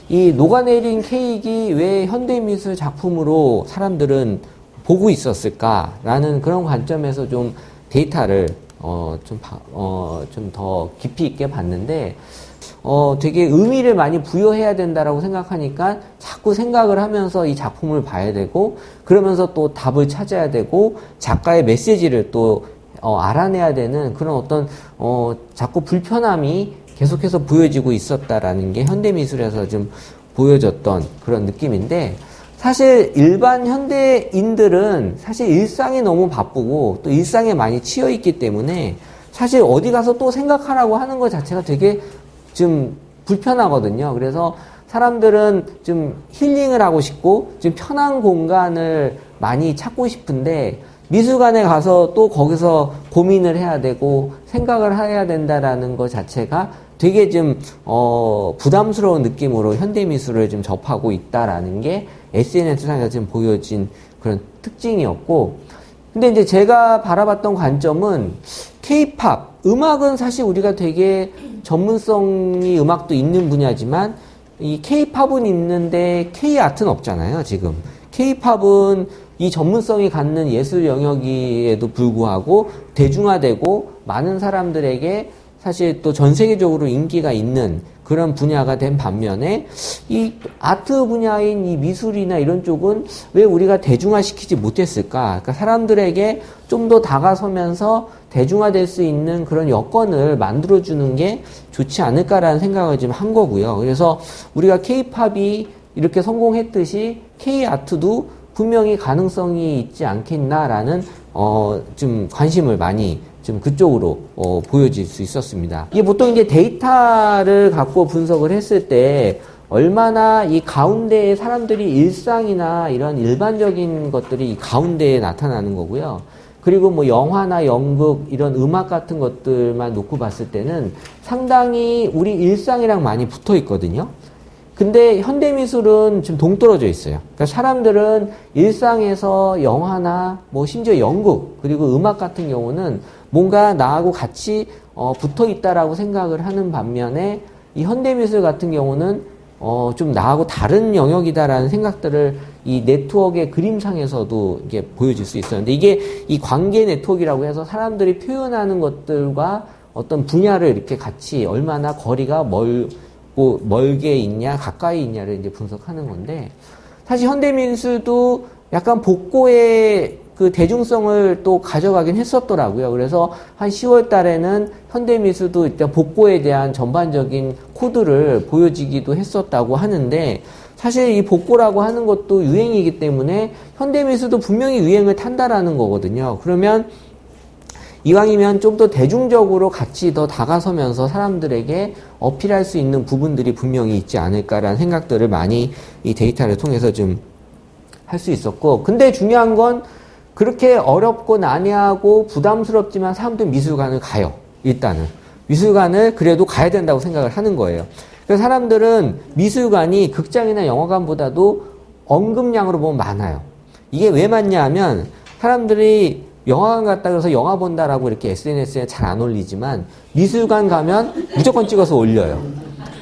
Speaker 1: 이 녹아내린 케이크가 왜 현대미술 작품으로 사람들은 보고 있었을까라는 그런 관점에서 좀 데이터를 좀 더 깊이 있게 봤는데, 되게 의미를 많이 부여해야 된다라고 생각하니까 자꾸 생각을 하면서 이 작품을 봐야 되고, 그러면서 또 답을 찾아야 되고, 작가의 메시지를 또 알아내야 되는 그런 어떤 자꾸 불편함이 계속해서 보여지고 있었다라는 게 현대미술에서 좀 보여졌던 그런 느낌인데, 사실 일반 현대인들은 사실 일상이 너무 바쁘고 또 일상에 많이 치여 있기 때문에 사실 어디 가서 또 생각하라고 하는 것 자체가 되게 좀 불편하거든요. 그래서 사람들은 좀 힐링을 하고 싶고 좀 편한 공간을 많이 찾고 싶은데, 미술관에 가서 또 거기서 고민을 해야 되고 생각을 해야 된다라는 것 자체가 되게 좀 부담스러운 느낌으로 현대미술을 좀 접하고 있다라는 게 SNS상에서 지금 보여진 그런 특징이었고, 근데 이제 제가 바라봤던 관점은 K-팝, 음악은 사실 우리가 되게 전문성이 음악도 있는 분야지만 이 K-팝은 있는데 K-아트는 없잖아요, 지금. K-팝은 이 전문성이 갖는 예술 영역에도 불구하고 대중화되고 많은 사람들에게 사실 또 전 세계적으로 인기가 있는 그런 분야가 된 반면에 이 아트 분야인 이 미술이나 이런 쪽은 왜 우리가 대중화시키지 못했을까? 그러니까 사람들에게 좀 더 다가서면서 대중화될 수 있는 그런 여건을 만들어주는 게 좋지 않을까라는 생각을 지금 한 거고요. 그래서 우리가 K-팝이 이렇게 성공했듯이 K-아트도 분명히 가능성이 있지 않겠나라는 좀 관심을 많이 좀 그쪽으로 보여질 수 있었습니다. 이게 보통 이제 데이터를 갖고 분석을 했을 때 얼마나 이 가운데에 사람들이 일상이나 이런 일반적인 것들이 이 가운데에 나타나는 거고요. 그리고 뭐 영화나 연극 이런 음악 같은 것들만 놓고 봤을 때는 상당히 우리 일상이랑 많이 붙어 있거든요. 근데 현대미술은 좀 동떨어져 있어요. 그러니까 사람들은 일상에서 영화나 뭐 심지어 연극 그리고 음악 같은 경우는 뭔가 나하고 같이 붙어 있다라고 생각을 하는 반면에 이 현대미술 같은 경우는 좀 나하고 다른 영역이다라는 생각들을 이 네트워크의 그림상에서도 이게 보여질 수 있었는데, 이게 이 관계 네트워크라고 해서 사람들이 표현하는 것들과 어떤 분야를 이렇게 같이 얼마나 거리가 멀게 있냐, 가까이 있냐를 이제 분석하는 건데, 사실 현대미술도 약간 복고의 그 대중성을 또 가져가긴 했었더라고요. 그래서 한 10월 달에는 현대미술도 일단 복고에 대한 전반적인 코드를 보여지기도 했었다고 하는데, 사실 이 복고라고 하는 것도 유행이기 때문에 현대미술도 분명히 유행을 탄다라는 거거든요. 그러면 이왕이면 좀 더 대중적으로 같이 더 다가서면서 사람들에게 어필할 수 있는 부분들이 분명히 있지 않을까라는 생각들을 많이 이 데이터를 통해서 좀 할 수 있었고, 근데 중요한 건 그렇게 어렵고 난해하고 부담스럽지만 사람들은 미술관을 가요. 일단은 미술관을 그래도 가야 된다고 생각을 하는 거예요. 그래서 사람들은 미술관이 극장이나 영화관보다도 언급량으로 보면 많아요. 이게 왜 많냐 하면, 사람들이 영화관 갔다 그래서 영화 본다라고 이렇게 SNS에 잘 안 올리지만 미술관 가면 무조건 찍어서 올려요.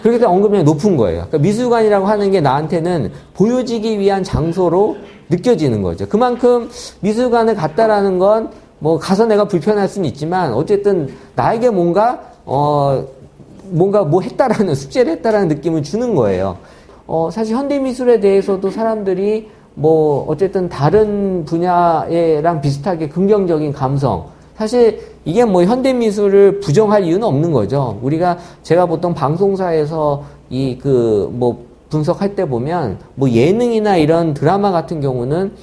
Speaker 1: 그렇기 때문에 언급량이 높은 거예요. 그러니까 미술관이라고 하는 게 나한테는 보여지기 위한 장소로 느껴지는 거죠. 그만큼 미술관을 갔다라는 건 뭐 가서 내가 불편할 수는 있지만 어쨌든 나에게 뭔가 뭐 했다라는, 숙제를 했다라는 느낌을 주는 거예요. 사실 현대미술에 대해서도 사람들이 뭐 어쨌든 다른 분야랑 비슷하게 긍정적인 감성, 사실 이게 뭐 현대미술을 부정할 이유는 없는 거죠. 제가 보통 방송사에서 뭐 분석할 때 보면 뭐 예능이나 이런 드라마 같은 경우는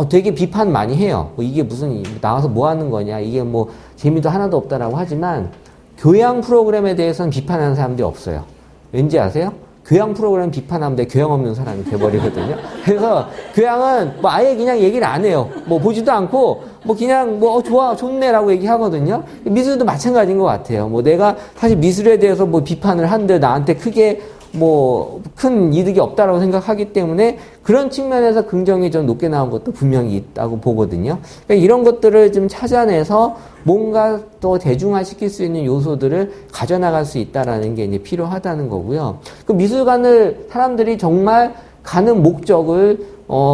Speaker 1: 되게 비판 많이 해요. 뭐 이게 무슨 나와서 뭐 하는 거냐, 이게 뭐 재미도 하나도 없다라고 하지만 교양 프로그램에 대해서는 비판하는 사람들이 없어요. 왠지 아세요? 교양 프로그램 비판하면 교양 없는 사람이 돼버리거든요. 그래서 교양은 뭐 아예 그냥 얘기를 안 해요. 뭐 보지도 않고 뭐 그냥 뭐 좋아, 좋네라고 얘기하거든요. 미술도 마찬가지인 것 같아요. 뭐 내가 사실 미술에 대해서 뭐 비판을 한들 나한테 크게 뭐 큰 이득이 없다라고 생각하기 때문에 그런 측면에서 긍정이 좀 높게 나온 것도 분명히 있다고 보거든요. 그러니까 이런 것들을 좀 찾아내서 뭔가 또 대중화시킬 수 있는 요소들을 가져나갈 수 있다라는 게 이제 필요하다는 거고요. 그 미술관을 사람들이 정말 가는 목적을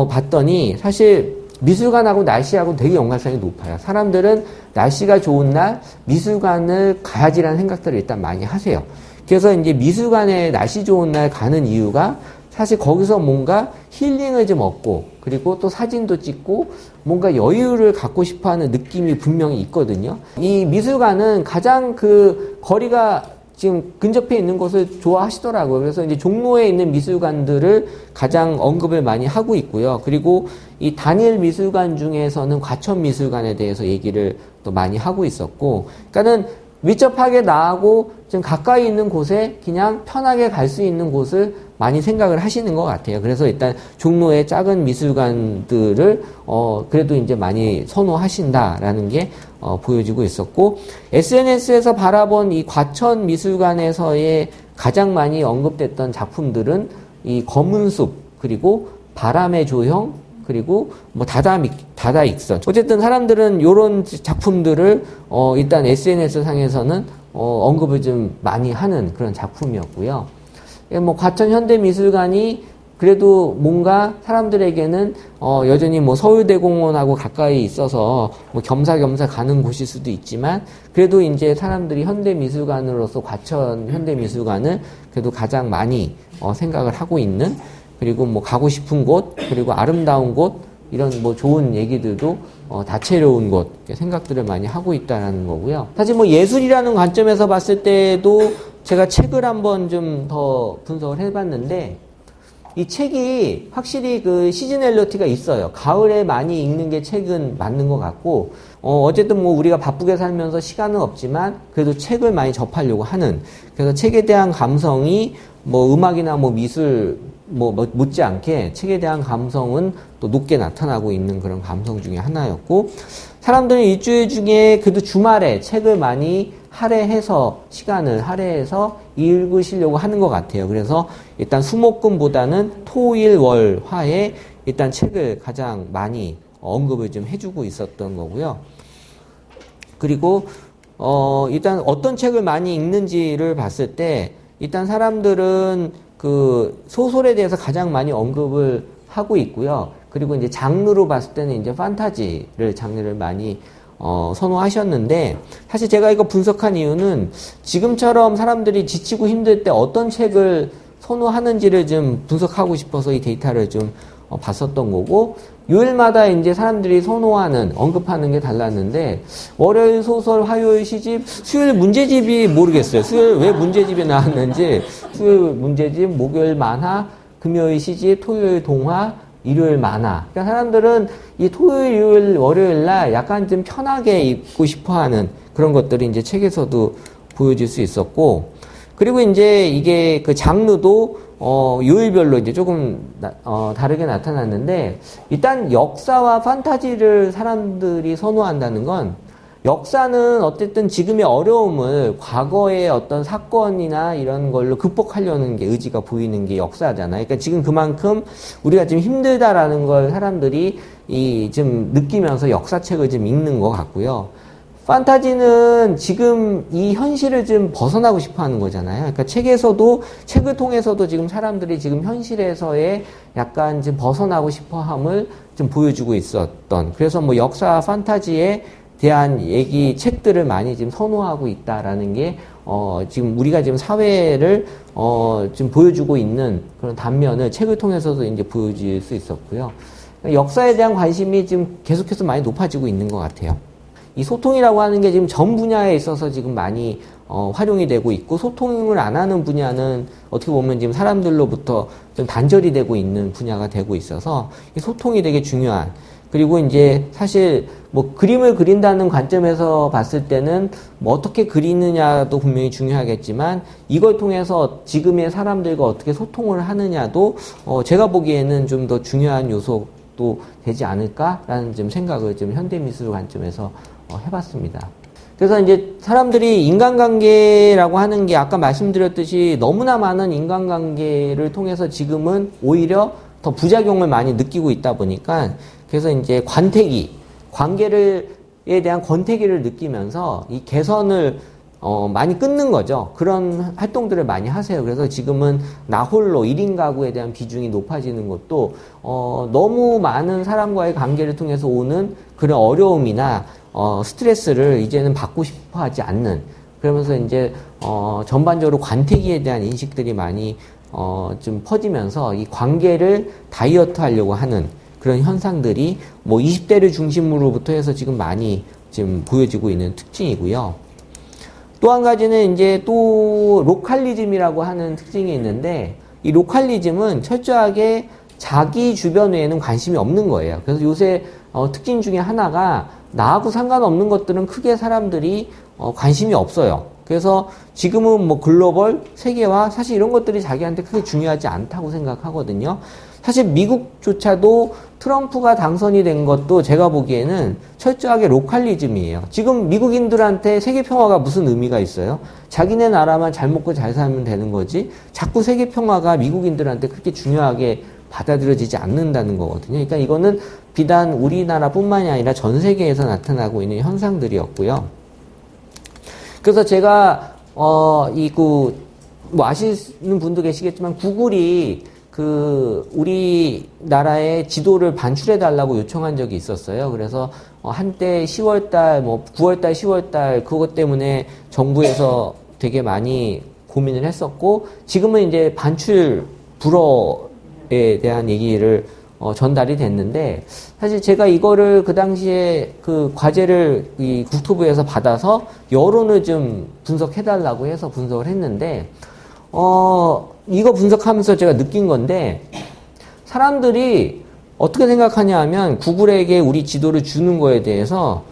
Speaker 1: 봤더니 사실 미술관하고 날씨하고 되게 연관성이 높아요. 사람들은 날씨가 좋은 날 미술관을 가야지라는 생각들을 일단 많이 하세요. 그래서 이제 미술관에 날씨 좋은 날 가는 이유가 사실 거기서 뭔가 힐링을 좀 얻고 그리고 또 사진도 찍고 뭔가 여유를 갖고 싶어 하는 느낌이 분명히 있거든요. 이 미술관은 가장 그 거리가 지금 근접해 있는 곳을 좋아하시더라고요. 그래서 이제 종로에 있는 미술관들을 가장 언급을 많이 하고 있고요. 그리고 이 단일 미술관 중에서는 과천 미술관에 대해서 얘기를 또 많이 하고 있었고, 그러니까는 밀접하게 나하고 좀 가까이 있는 곳에 그냥 편하게 갈 수 있는 곳을 많이 생각을 하시는 것 같아요. 그래서 일단 종로의 작은 미술관들을 그래도 이제 많이 선호하신다라는 게 보여지고 있었고, SNS에서 바라본 이 과천 미술관에서의 가장 많이 언급됐던 작품들은 이 검은 숲, 그리고 바람의 조형, 그리고 뭐 다다익선. 어쨌든 사람들은 요런 작품들을 일단 SNS 상에서는 언급을 좀 많이 하는 그런 작품이었고요. 뭐 과천 현대미술관이 그래도 뭔가 사람들에게는 여전히 뭐 서울대공원하고 가까이 있어서 뭐 겸사겸사 가는 곳일 수도 있지만, 그래도 이제 사람들이 현대미술관으로서 과천 현대미술관을 그래도 가장 많이 생각을 하고 있는, 그리고 뭐 가고 싶은 곳, 그리고 아름다운 곳, 이런 뭐 좋은 얘기들도 다채로운 곳, 생각들을 많이 하고 있다는 거고요. 사실 뭐 예술이라는 관점에서 봤을 때도 제가 책을 한번 좀 더 분석을 해봤는데, 이 책이 확실히 그 시즈널리티가 있어요. 가을에 많이 읽는 게 책은 맞는 것 같고, 어쨌든 뭐 우리가 바쁘게 살면서 시간은 없지만 그래도 책을 많이 접하려고 하는, 그래서 책에 대한 감성이 뭐 음악이나 뭐 미술 뭐 못지않게 책에 대한 감성은 또 높게 나타나고 있는 그런 감성 중에 하나였고, 사람들은 일주일 중에 그래도 주말에 책을 많이 시간을 할애해서 읽으시려고 하는 것 같아요. 그래서 일단 수목금보다는 토, 일, 월, 화에 일단 책을 가장 많이 언급을 좀 해주고 있었던 거고요. 그리고 일단 어떤 책을 많이 읽는지를 봤을 때, 일단 사람들은 그 소설에 대해서 가장 많이 언급을 하고 있고요. 그리고 이제 장르로 봤을 때는 이제 판타지를 장르를 많이 선호하셨는데, 사실 제가 이거 분석한 이유는 지금처럼 사람들이 지치고 힘들 때 어떤 책을 선호하는지를 좀 분석하고 싶어서 이 데이터를 좀 봤었던 거고, 요일마다 이제 사람들이 선호하는, 언급하는 게 달랐는데, 월요일 소설, 화요일 시집, 수요일 문제집이 모르겠어요. 수요일 왜 문제집이 나왔는지, 수요일 문제집, 목요일 만화, 금요일 시집, 토요일 동화, 일요일 만화. 그러니까 사람들은 이 토요일, 일요일, 월요일 날 약간 좀 편하게 읽고 싶어 하는 그런 것들이 이제 책에서도 보여질 수 있었고, 그리고 이제 이게 그 장르도 요일별로 이제 조금 다르게 나타났는데, 일단 역사와 판타지를 사람들이 선호한다는 건, 역사는 어쨌든 지금의 어려움을 과거의 어떤 사건이나 이런 걸로 극복하려는 게 의지가 보이는 게 역사잖아요. 그러니까 지금 그만큼 우리가 지금 힘들다라는 걸 사람들이 좀 느끼면서 역사책을 좀 읽는 것 같고요. 판타지는 지금 이 현실을 좀 벗어나고 싶어 하는 거잖아요. 그러니까 책을 통해서도 지금 사람들이 지금 현실에서의 약간 좀 벗어나고 싶어 함을 좀 보여주고 있었던, 그래서 뭐 역사 판타지에 대한 책들을 많이 지금 선호하고 있다라는 게, 지금 우리가 지금 사회를, 좀 보여주고 있는 그런 단면을 책을 통해서도 이제 보여줄 수 있었고요. 역사에 대한 관심이 지금 계속해서 많이 높아지고 있는 것 같아요. 이 소통이라고 하는 게 지금 전 분야에 있어서 지금 많이, 활용이 되고 있고, 소통을 안 하는 분야는 어떻게 보면 지금 사람들로부터 좀 단절이 되고 있는 분야가 되고 있어서, 이 소통이 되게 중요한, 그리고 이제 사실 뭐 그림을 그린다는 관점에서 봤을 때는 뭐 어떻게 그리느냐도 분명히 중요하겠지만, 이걸 통해서 지금의 사람들과 어떻게 소통을 하느냐도 제가 보기에는 좀 더 중요한 요소도 되지 않을까라는 좀 생각을 좀 현대미술 관점에서 해봤습니다. 그래서 이제 사람들이 인간관계라고 하는 게 아까 말씀드렸듯이 너무나 많은 인간관계를 통해서 지금은 오히려 더 부작용을 많이 느끼고 있다 보니까, 그래서 이제 관계에 대한 권태기를 느끼면서 이 개선을 많이 끊는 거죠. 그런 활동들을 많이 하세요. 그래서 지금은 나 홀로 1인 가구에 대한 비중이 높아지는 것도 너무 많은 사람과의 관계를 통해서 오는 그런 어려움이나 스트레스를 이제는 받고 싶어 하지 않는, 그러면서 이제 전반적으로 관태기에 대한 인식들이 많이 좀 퍼지면서 이 관계를 다이어트 하려고 하는, 그런 현상들이 뭐 20대를 중심으로부터 해서 지금 많이 지금 보여지고 있는 특징이고요. 또 한 가지는 이제 또 로컬리즘이라고 하는 특징이 있는데, 이 로컬리즘은 철저하게 자기 주변 외에는 관심이 없는 거예요. 그래서 요새 특징 중에 하나가 나하고 상관없는 것들은 크게 사람들이 관심이 없어요. 그래서 지금은 뭐 글로벌, 세계화, 사실 이런 것들이 자기한테 크게 중요하지 않다고 생각하거든요. 사실 미국조차도 트럼프가 당선이 된 것도 제가 보기에는 철저하게 로컬리즘이에요. 지금 미국인들한테 세계 평화가 무슨 의미가 있어요? 자기네 나라만 잘 먹고 잘 살면 되는 거지, 자꾸 세계 평화가 미국인들한테 그렇게 중요하게 받아들여지지 않는다는 거거든요. 그러니까 이거는 비단 우리나라뿐만이 아니라 전 세계에서 나타나고 있는 현상들이었고요. 그래서 제가 뭐 아시는 분도 계시겠지만, 구글이 우리나라의 지도를 반출해달라고 요청한 적이 있었어요. 그래서, 한때 10월달, 9월달, 10월달, 그것 때문에 정부에서 되게 많이 고민을 했었고, 지금은 이제 반출 불허에 대한 얘기를, 전달이 됐는데, 사실 제가 이거를 그 당시에 그 과제를 이 국토부에서 받아서 여론을 좀 분석해달라고 해서 분석을 했는데, 이거 분석하면서 제가 느낀 건데, 사람들이 어떻게 생각하냐 하면 구글에게 우리 지도를 주는 거에 대해서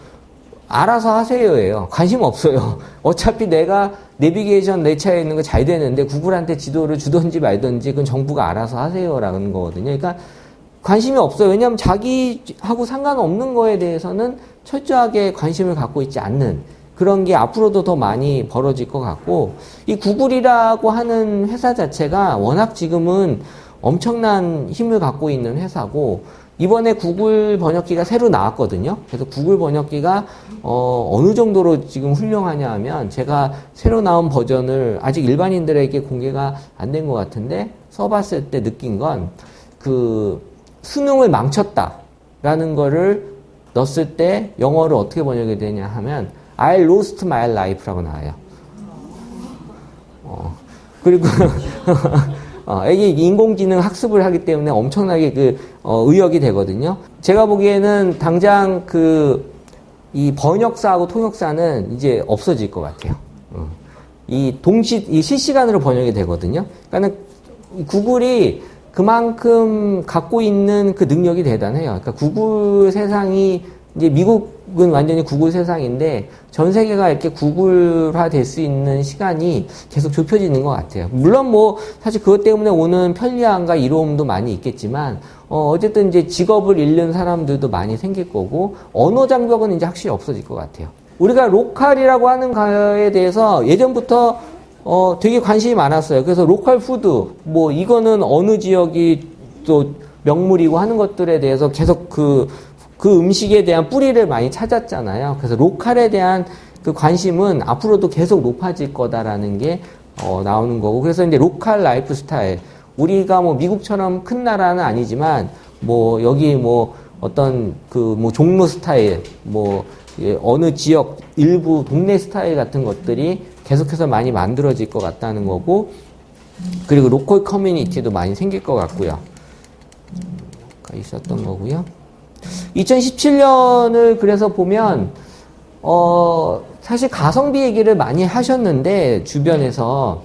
Speaker 1: 알아서 하세요예요. 관심 없어요. 어차피 내가 내비게이션 내 차에 있는 거 잘 되는데 구글한테 지도를 주든지 말든지 그건 정부가 알아서 하세요라는 거거든요. 그러니까 관심이 없어요. 왜냐하면 자기하고 상관없는 거에 대해서는 철저하게 관심을 갖고 있지 않는 그런 게 앞으로도 더 많이 벌어질 것 같고, 이 구글이라고 하는 회사 자체가 워낙 지금은 엄청난 힘을 갖고 있는 회사고, 이번에 구글 번역기가 새로 나왔거든요. 그래서 구글 번역기가 어느 정도로 지금 훌륭하냐 하면, 제가 새로 나온 버전을 아직 일반인들에게 공개가 안 된 것 같은데 써봤을 때 느낀 건, 수능을 망쳤다라는 거를 넣었을 때 영어로 어떻게 번역이 되냐 하면 I lost my life라고 나와요. 그리고 이게 인공지능 학습을 하기 때문에 엄청나게 의역이 되거든요. 제가 보기에는 당장 이 번역사하고 통역사는 이제 없어질 것 같아요. 이 실시간으로 번역이 되거든요. 그러니까는 구글이 그만큼 갖고 있는 그 능력이 대단해요. 그러니까 구글 세상이, 이제 미국은 완전히 구글 세상인데 전 세계가 이렇게 구글화 될 수 있는 시간이 계속 좁혀지는 것 같아요. 물론 사실 그것 때문에 오는 편리함과 이로움도 많이 있겠지만, 어쨌든 이제 직업을 잃는 사람들도 많이 생길 거고, 언어 장벽은 이제 확실히 없어질 것 같아요. 우리가 로컬이라고 하는 거에 대해서 예전부터 되게 관심이 많았어요. 그래서 로컬 푸드, 이거는 어느 지역이 또 명물이고 하는 것들에 대해서 계속 그 음식에 대한 뿌리를 많이 찾았잖아요. 그래서 로컬에 대한 그 관심은 앞으로도 계속 높아질 거다라는 게 나오는 거고, 그래서 이제 로컬 라이프 스타일, 우리가 미국처럼 큰 나라는 아니지만 여기 어떤 종로 스타일, 어느 지역 일부 동네 스타일 같은 것들이 계속해서 많이 만들어질 것 같다는 거고, 그리고 로컬 커뮤니티도 많이 생길 것 같고요. 있었던 거고요. 2017년을 그래서 보면 사실 가성비 얘기를 많이 하셨는데, 주변에서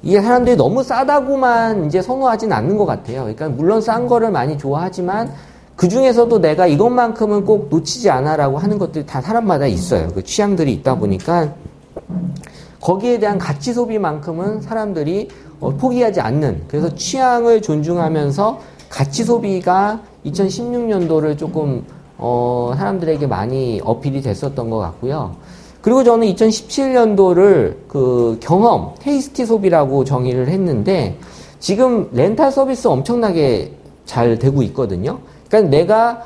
Speaker 1: 이게 사람들이 너무 싸다고만 이제 선호하진 않는 것 같아요. 그러니까 물론 싼 거를 많이 좋아하지만 그 중에서도 내가 이것만큼은 꼭 놓치지 않아라고 하는 것들이 다 사람마다 있어요. 그 취향들이 있다 보니까 거기에 대한 가치 소비만큼은 사람들이 포기하지 않는, 그래서 취향을 존중하면서 가치 소비가 2016년도를 조금 사람들에게 많이 어필이 됐었던 것 같고요. 그리고 저는 2017년도를 경험, 테이스티 소비라고 정의를 했는데, 지금 렌탈 서비스 엄청나게 잘 되고 있거든요. 그러니까 내가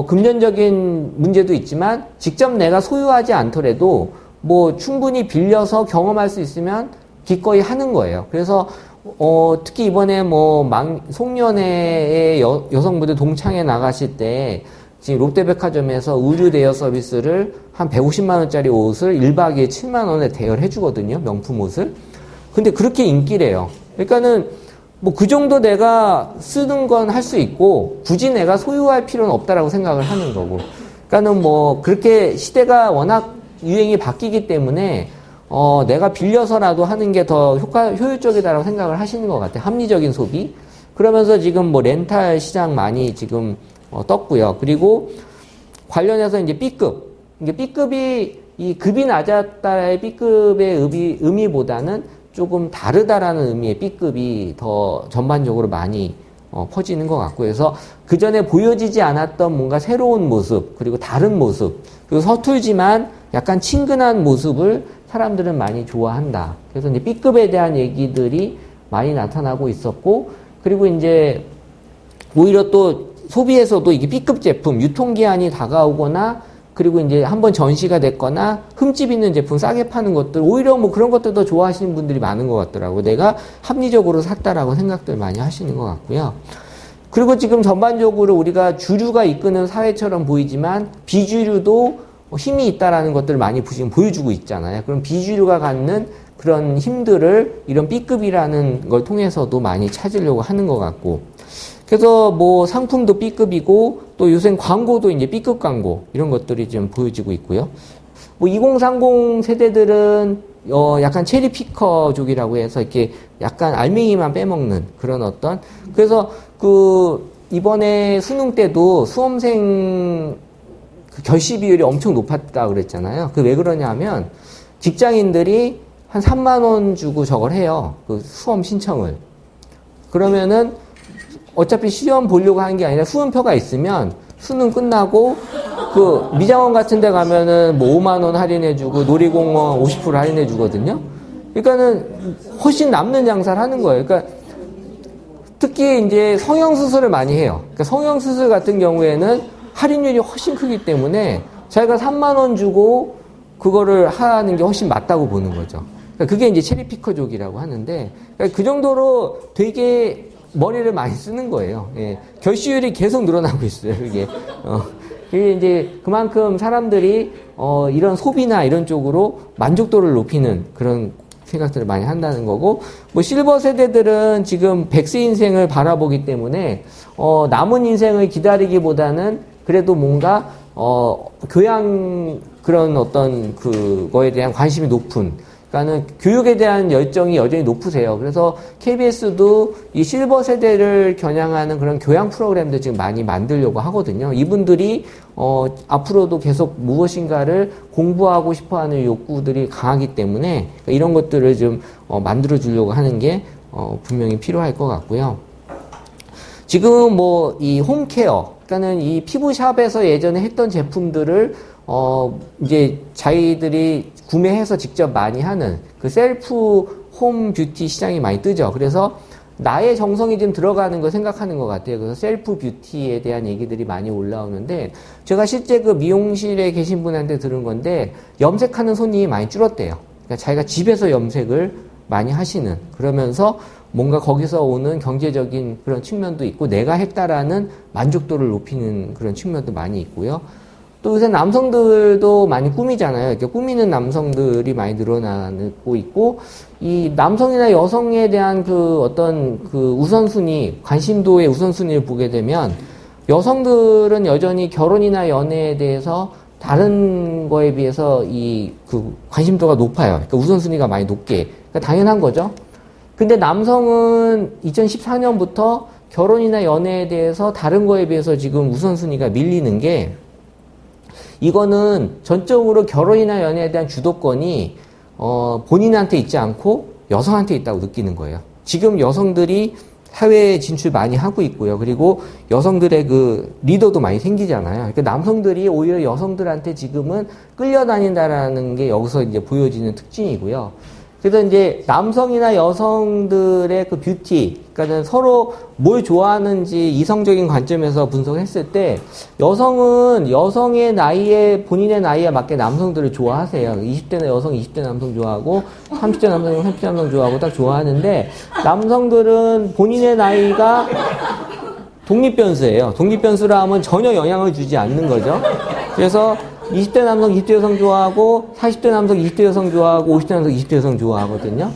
Speaker 1: 금전적인 문제도 있지만 직접 내가 소유하지 않더라도 충분히 빌려서 경험할 수 있으면 기꺼이 하는 거예요. 그래서 특히 이번에 송년회에 여성분들 동창회 나가실 때 지금 롯데백화점에서 의류 대여 서비스를 한 150만 원짜리 옷을 1박 2일 7만 원에 대여를 해주거든요. 명품 옷을. 근데 그렇게 인기래요. 그러니까는 뭐 그 정도 내가 쓰는 건 할 수 있고 굳이 내가 소유할 필요는 없다라고 생각을 하는 거고. 그러니까는 뭐 그렇게 시대가 워낙 유행이 바뀌기 때문에 내가 빌려서라도 하는 게 더 효율적이다라고 생각을 하시는 것 같아요. 합리적인 소비. 그러면서 지금 뭐 렌탈 시장 많이 지금 떴고요. 그리고 관련해서 이제 B급. 이게 B급이 이 급이 낮았다의 B급의 의미보다는 조금 다르다라는 의미의 B급이 더 전반적으로 많이 퍼지는 것 같고, 그래서 그 전에 보여지지 않았던 뭔가 새로운 모습, 그리고 다른 모습, 그리고 서툴지만 약간 친근한 모습을 사람들은 많이 좋아한다. 그래서 이제 B급에 대한 얘기들이 많이 나타나고 있었고, 그리고 이제 오히려 또 소비에서도 이게 B급 제품, 유통기한이 다가오거나, 그리고 이제 한번 전시가 됐거나 흠집 있는 제품 싸게 파는 것들, 오히려 뭐 그런 것들 더 좋아하시는 분들이 많은 것 같더라고요. 내가 합리적으로 샀다라고 생각들 많이 하시는 것 같고요. 그리고 지금 전반적으로 우리가 주류가 이끄는 사회처럼 보이지만 비주류도 힘이 있다라는 것들을 많이 지금 보여주고 있잖아요. 그럼 비주류가 갖는 그런 힘들을 이런 B급이라는 걸 통해서도 많이 찾으려고 하는 것 같고, 그래서 뭐 상품도 B급이고 또 요새 광고도 이제 B급 광고 이런 것들이 좀 보여지고 있고요. 뭐 2030 세대들은 약간 체리 피커족이라고 해서 이렇게 약간 알맹이만 빼먹는 그런 어떤, 그래서 그 이번에 수능 때도 수험생 그 결시 비율이 엄청 높았다 그랬잖아요. 그 왜 그러냐면 직장인들이 한 3만 원 주고 저걸 해요. 그 수험 신청을. 그러면은 어차피 시험 보려고 하는 게 아니라 수험표가 있으면 수능 끝나고 그 미장원 같은 데 가면은 뭐 5만 원 할인해주고 놀이공원 50% 할인해주거든요. 그러니까는 훨씬 남는 장사를 하는 거예요. 그러니까 특히 이제 성형수술을 많이 해요. 그러니까 성형수술 같은 경우에는 할인율이 훨씬 크기 때문에 자기가 3만 원 주고 그거를 하는 게 훨씬 맞다고 보는 거죠. 그러니까 그게 이제 체리피커족이라고 하는데, 그러니까 그 정도로 되게 머리를 많이 쓰는 거예요. 예. 결시율이 계속 늘어나고 있어요, 이게. 그게 이제 그만큼 사람들이, 이런 소비나 이런 쪽으로 만족도를 높이는 그런 생각들을 많이 한다는 거고, 뭐 실버 세대들은 지금 100세 인생을 바라보기 때문에, 남은 인생을 기다리기보다는 그래도 뭔가, 교양 그런 어떤 그거에 대한 관심이 높은, 그러니까는 교육에 대한 열정이 여전히 높으세요. 그래서 KBS도 이 실버 세대를 겨냥하는 그런 교양 프로그램도 지금 많이 만들려고 하거든요. 이분들이 앞으로도 계속 무엇인가를 공부하고 싶어하는 욕구들이 강하기 때문에 이런 것들을 좀 만들어 주려고 하는 게 분명히 필요할 것 같고요. 지금 뭐 이 홈케어, 그러니까는 이 피부샵에서 예전에 했던 제품들을 이제 자기들이 구매해서 직접 많이 하는 그 셀프 홈 뷰티 시장이 많이 뜨죠. 그래서 나의 정성이 좀 들어가는 걸 생각하는 것 같아요. 그래서 셀프 뷰티에 대한 얘기들이 많이 올라오는데, 제가 실제 그 미용실에 계신 분한테 들은 건데, 염색하는 손님이 많이 줄었대요. 그러니까 자기가 집에서 염색을 많이 하시는, 그러면서 뭔가 거기서 오는 경제적인 그런 측면도 있고, 내가 했다라는 만족도를 높이는 그런 측면도 많이 있고요. 또 요새 남성들도 많이 꾸미잖아요. 이렇게 꾸미는 남성들이 많이 늘어나고 있고, 이 남성이나 여성에 대한 그 어떤 그 우선순위, 관심도의 우선순위를 보게 되면, 여성들은 여전히 결혼이나 연애에 대해서 다른 거에 비해서 이 그 관심도가 높아요. 그러니까 우선순위가 많이 높게. 그러니까 당연한 거죠. 근데 남성은 2014년부터 결혼이나 연애에 대해서 다른 거에 비해서 지금 우선순위가 밀리는 게, 이거는 전적으로 결혼이나 연애에 대한 주도권이 본인한테 있지 않고 여성한테 있다고 느끼는 거예요. 지금 여성들이 사회에 진출 많이 하고 있고요. 그리고 여성들의 그 리더도 많이 생기잖아요. 그러니까 남성들이 오히려 여성들한테 지금은 끌려다닌다라는 게 여기서 이제 보여지는 특징이고요. 그래서 이제 남성이나 여성들의 그 뷰티, 그러니까 서로 뭘 좋아하는지 이성적인 관점에서 분석을 했을 때, 여성은 여성의 나이에, 본인의 나이에 맞게 남성들을 좋아하세요. 20대 여성, 20대 남성 좋아하고, 30대 남성, 30대 남성 좋아하고 딱 좋아하는데, 남성들은 본인의 나이가 독립변수예요. 독립변수라 하면 전혀 영향을 주지 않는 거죠. 그래서 20대 남성, 20대 여성 좋아하고, 40대 남성, 20대 여성 좋아하고, 50대 남성, 20대 여성 좋아하거든요.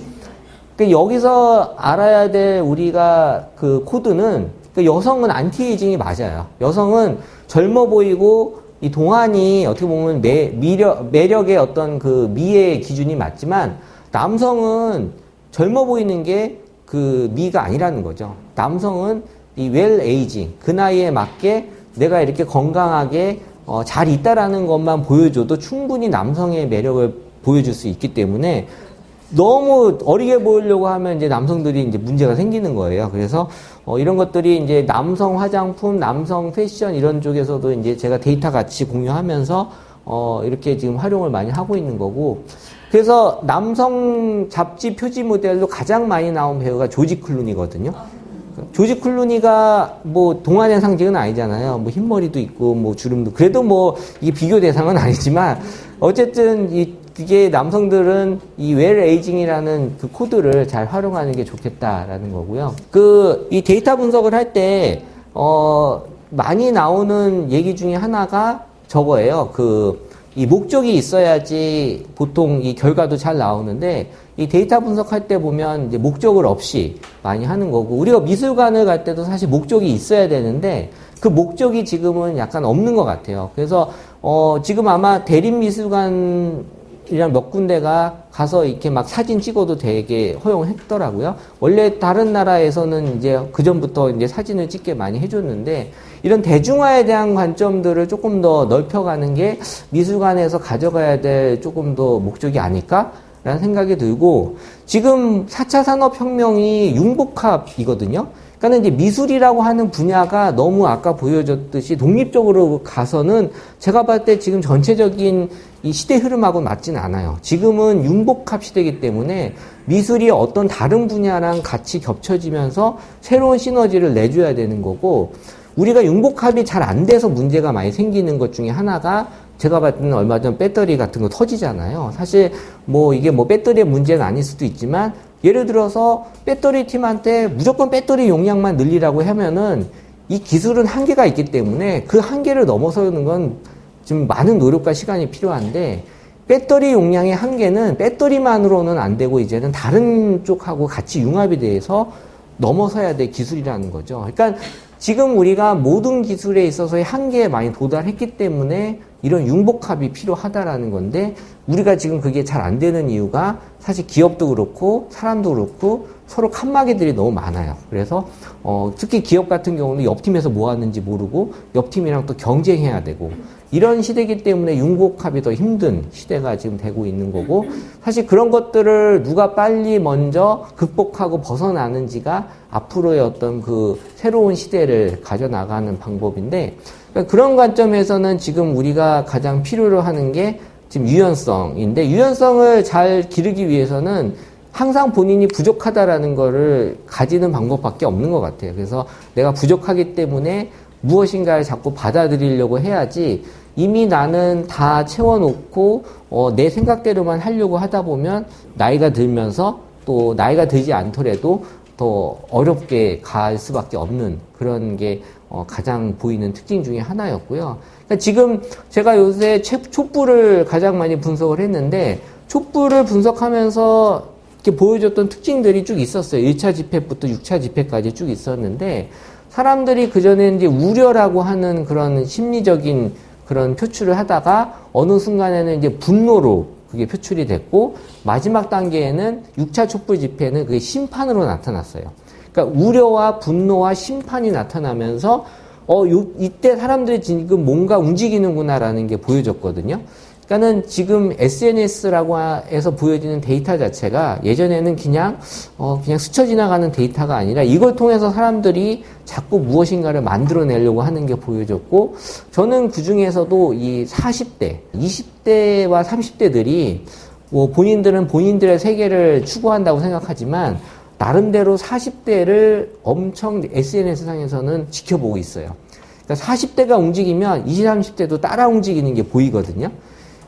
Speaker 1: 그러니까 여기서 알아야 될 우리가 그 코드는 그러니까 여성은 안티에이징이 맞아요. 여성은 젊어 보이고 이 동안이 어떻게 보면 매력의 어떤 그 미의 기준이 맞지만 남성은 젊어 보이는 게 그 미가 아니라는 거죠. 남성은 이 웰 에이징, 그 나이에 맞게 내가 이렇게 건강하게 잘 있다라는 것만 보여줘도 충분히 남성의 매력을 보여줄 수 있기 때문에 너무 어리게 보이려고 하면 이제 남성들이 이제 문제가 생기는 거예요. 그래서 이런 것들이 이제 남성 화장품, 남성 패션 이런 쪽에서도 이제 제가 데이터 같이 공유하면서 이렇게 지금 활용을 많이 하고 있는 거고. 그래서 남성 잡지 표지 모델로 가장 많이 나온 배우가 조지 클루니거든요. 조지 클루니가 뭐 동안의 상징은 아니잖아요. 뭐 흰머리도 있고 뭐 주름도 그래도 뭐 이게 비교 대상은 아니지만 어쨌든 이게 남성들은 이 웰 에이징이라는 그 코드를 잘 활용하는 게 좋겠다라는 거고요. 이 데이터 분석을 할 때 많이 나오는 얘기 중에 하나가 저거예요. 이 목적이 있어야지 보통 이 결과도 잘 나오는데 이 데이터 분석할 때 보면 이제 목적을 없이 많이 하는 거고 우리가 미술관을 갈 때도 사실 목적이 있어야 되는데 그 목적이 지금은 약간 없는 것 같아요. 그래서 지금 아마 대립미술관이랑 몇 군데가 가서 이렇게 막 사진 찍어도 되게 허용했더라고요. 원래 다른 나라에서는 이제 그전부터 이제 사진을 찍게 많이 해줬는데 이런 대중화에 대한 관점들을 조금 더 넓혀가는 게 미술관에서 가져가야 될 조금 더 목적이 아닐까라는 생각이 들고 지금 4차 산업혁명이 융복합이거든요. 그러니까 이제 미술이라고 하는 분야가 너무 아까 보여줬듯이 독립적으로 가서는 제가 봤을 때 지금 전체적인 이 시대 흐름하고는 맞지는 않아요. 지금은 융복합 시대이기 때문에 미술이 어떤 다른 분야랑 같이 겹쳐지면서 새로운 시너지를 내줘야 되는 거고 우리가 융복합이 잘 안 돼서 문제가 많이 생기는 것 중에 하나가 제가 봤을 때는 얼마 전 배터리 같은 거 터지잖아요. 사실 뭐 이게 뭐 배터리의 문제는 아닐 수도 있지만 예를 들어서 배터리 팀한테 무조건 배터리 용량만 늘리라고 하면은 이 기술은 한계가 있기 때문에 그 한계를 넘어서는 건 좀 많은 노력과 시간이 필요한데 배터리 용량의 한계는 배터리만으로는 안 되고 이제는 다른 쪽하고 같이 융합이 돼서 넘어서야 될 기술이라는 거죠. 그러니까 지금 우리가 모든 기술에 있어서의 한계에 많이 도달했기 때문에 이런 융복합이 필요하다라는 건데 우리가 지금 그게 잘 안 되는 이유가 사실 기업도 그렇고 사람도 그렇고 서로 칸막이들이 너무 많아요. 그래서 특히 기업 같은 경우는 옆 팀에서 뭐 하는지 모르고 옆 팀이랑 또 경쟁해야 되고 이런 시대이기 때문에 융복합이 더 힘든 시대가 지금 되고 있는 거고 사실 그런 것들을 누가 빨리 먼저 극복하고 벗어나는지가 앞으로의 어떤 그 새로운 시대를 가져나가는 방법인데 그러니까 그런 관점에서는 지금 우리가 가장 필요로 하는 게 지금 유연성인데 유연성을 잘 기르기 위해서는 항상 본인이 부족하다라는 거를 가지는 방법밖에 없는 것 같아요. 그래서 내가 부족하기 때문에 무엇인가를 자꾸 받아들이려고 해야지 이미 나는 다 채워놓고 내 생각대로만 하려고 하다 보면 나이가 들면서 또 나이가 들지 않더라도 더 어렵게 갈 수밖에 없는 그런 게 가장 보이는 특징 중에 하나였고요. 그러니까 지금 제가 요새 촛불을 가장 많이 분석을 했는데 촛불을 분석하면서 이렇게 보여줬던 특징들이 쭉 있었어요. 1차 집회부터 6차 집회까지 쭉 있었는데 사람들이 그전에 이제 우려라고 하는 그런 심리적인 그런 표출을 하다가 어느 순간에는 이제 분노로 그게 표출이 됐고 마지막 단계에는 6차 촛불 집회는 그게 심판으로 나타났어요. 그러니까 우려와 분노와 심판이 나타나면서 이때 사람들이 지금 뭔가 움직이는구나라는 게 보여졌거든요. 그러니까는 지금 SNS라고 해서 보여지는 데이터 자체가 예전에는 그냥 스쳐 지나가는 데이터가 아니라 이걸 통해서 사람들이 자꾸 무엇인가를 만들어내려고 하는 게 보여졌고 저는 그 중에서도 이 40대, 20대와 30대들이 본인들은 본인들의 세계를 추구한다고 생각하지만 나름대로 40대를 엄청 SNS상에서는 지켜보고 있어요. 그러니까 40대가 움직이면 20, 30대도 따라 움직이는 게 보이거든요.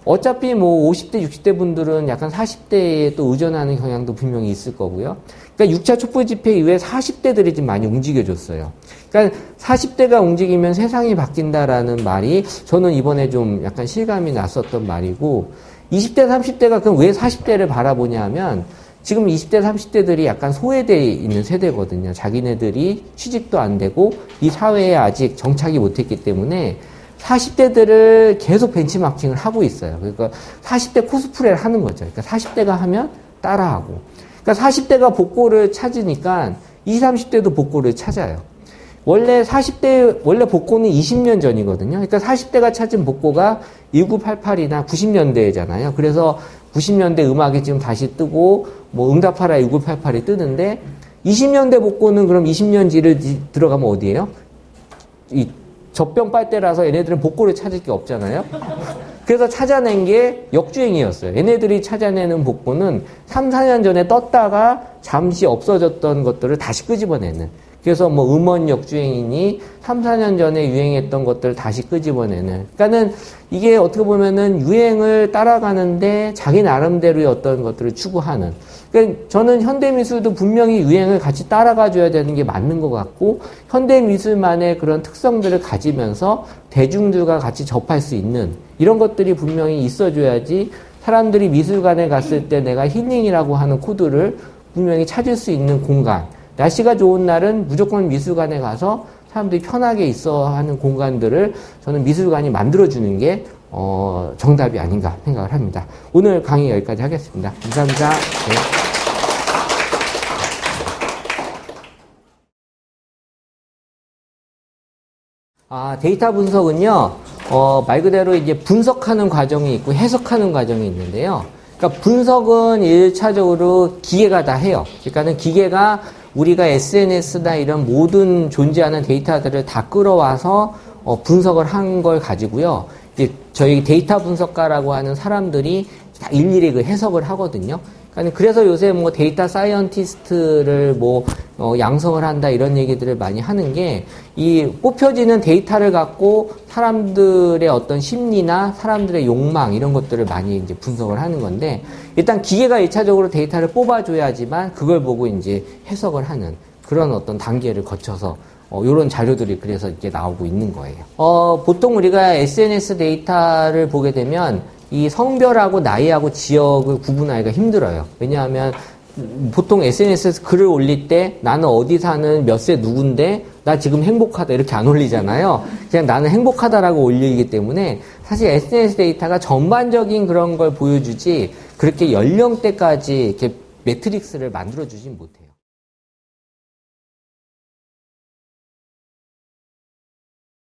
Speaker 1: 어차피 뭐 50대, 60대 분들은 약간 40대에 또 의존하는 경향도 분명히 있을 거고요. 그러니까 6차 촛불 집회 이후에 40대들이 좀 많이 움직여줬어요. 그러니까 40대가 움직이면 세상이 바뀐다라는 말이 저는 이번에 좀 약간 실감이 났었던 말이고 20대, 30대가 그럼 왜 40대를 바라보냐 하면 지금 20대, 30대들이 약간 소외되어 있는 세대거든요. 자기네들이 취직도 안 되고 이 사회에 아직 정착이 못했기 때문에 40대들을 계속 벤치마킹을 하고 있어요. 그러니까 40대 코스프레를 하는 거죠. 그러니까 40대가 하면 따라하고. 그러니까 40대가 복고를 찾으니까 20, 30대도 복고를 찾아요. 원래 복고는 20년 전이거든요. 그러니까 40대가 찾은 복고가 1988이나 90년대잖아요. 그래서 90년대 음악이 지금 다시 뜨고, 뭐 응답하라 1988이 뜨는데, 20년대 복고는 그럼 20년 뒤를 들어가면 어디예요? 이 젖병 빨대라서 얘네들은 복고를 찾을 게 없잖아요. 그래서 찾아낸 게 역주행이었어요. 얘네들이 찾아내는 복고는 3, 4년 전에 떴다가 잠시 없어졌던 것들을 다시 끄집어내는. 그래서 뭐 음원 역주행이니 3, 4년 전에 유행했던 것들을 다시 끄집어내는. 그러니까는 이게 어떻게 보면은 유행을 따라가는데 자기 나름대로의 어떤 것들을 추구하는. 그러니까 저는 현대미술도 분명히 유행을 같이 따라가줘야 되는 게 맞는 것 같고, 현대미술만의 그런 특성들을 가지면서 대중들과 같이 접할 수 있는 이런 것들이 분명히 있어줘야지 사람들이 미술관에 갔을 때 내가 힐링이라고 하는 코드를 분명히 찾을 수 있는 공간. 날씨가 좋은 날은 무조건 미술관에 가서 사람들이 편하게 있어 하는 공간들을 저는 미술관이 만들어주는 게 정답이 아닌가 생각을 합니다. 오늘 강의 여기까지 하겠습니다. 감사합니다. 네. 데이터 분석은요, 말 그대로 이제 분석하는 과정이 있고 해석하는 과정이 있는데요. 그러니까 분석은 1차적으로 기계가 다 해요. 그러니까는 기계가 우리가 SNS나 이런 모든 존재하는 데이터들을 다 끌어와서 분석을 한 걸 가지고요. 이제 저희 데이터 분석가라고 하는 사람들이 다 일일이 그 해석을 하거든요. 그러니까 그래서 요새 뭐 데이터 사이언티스트를 양성을 한다 이런 얘기들을 많이 하는 게 이 뽑혀지는 데이터를 갖고 사람들의 어떤 심리나 사람들의 욕망 이런 것들을 많이 이제 분석을 하는 건데, 일단 기계가 1차적으로 데이터를 뽑아줘야지만 그걸 보고 이제 해석을 하는 그런 어떤 단계를 거쳐서 요런 자료들이 그래서 이제 나오고 있는 거예요. 보통 우리가 SNS 데이터를 보게 되면 이 성별하고 나이하고 지역을 구분하기가 힘들어요. 왜냐하면 보통 SNS에서 글을 올릴 때 나는 어디 사는 몇 세 누군데 나 지금 행복하다 이렇게 안 올리잖아요. 그냥 나는 행복하다라고 올리기 때문에 사실 SNS 데이터가 전반적인 그런 걸 보여주지 그렇게 연령대까지 이렇게 매트릭스를 만들어주진 못해요.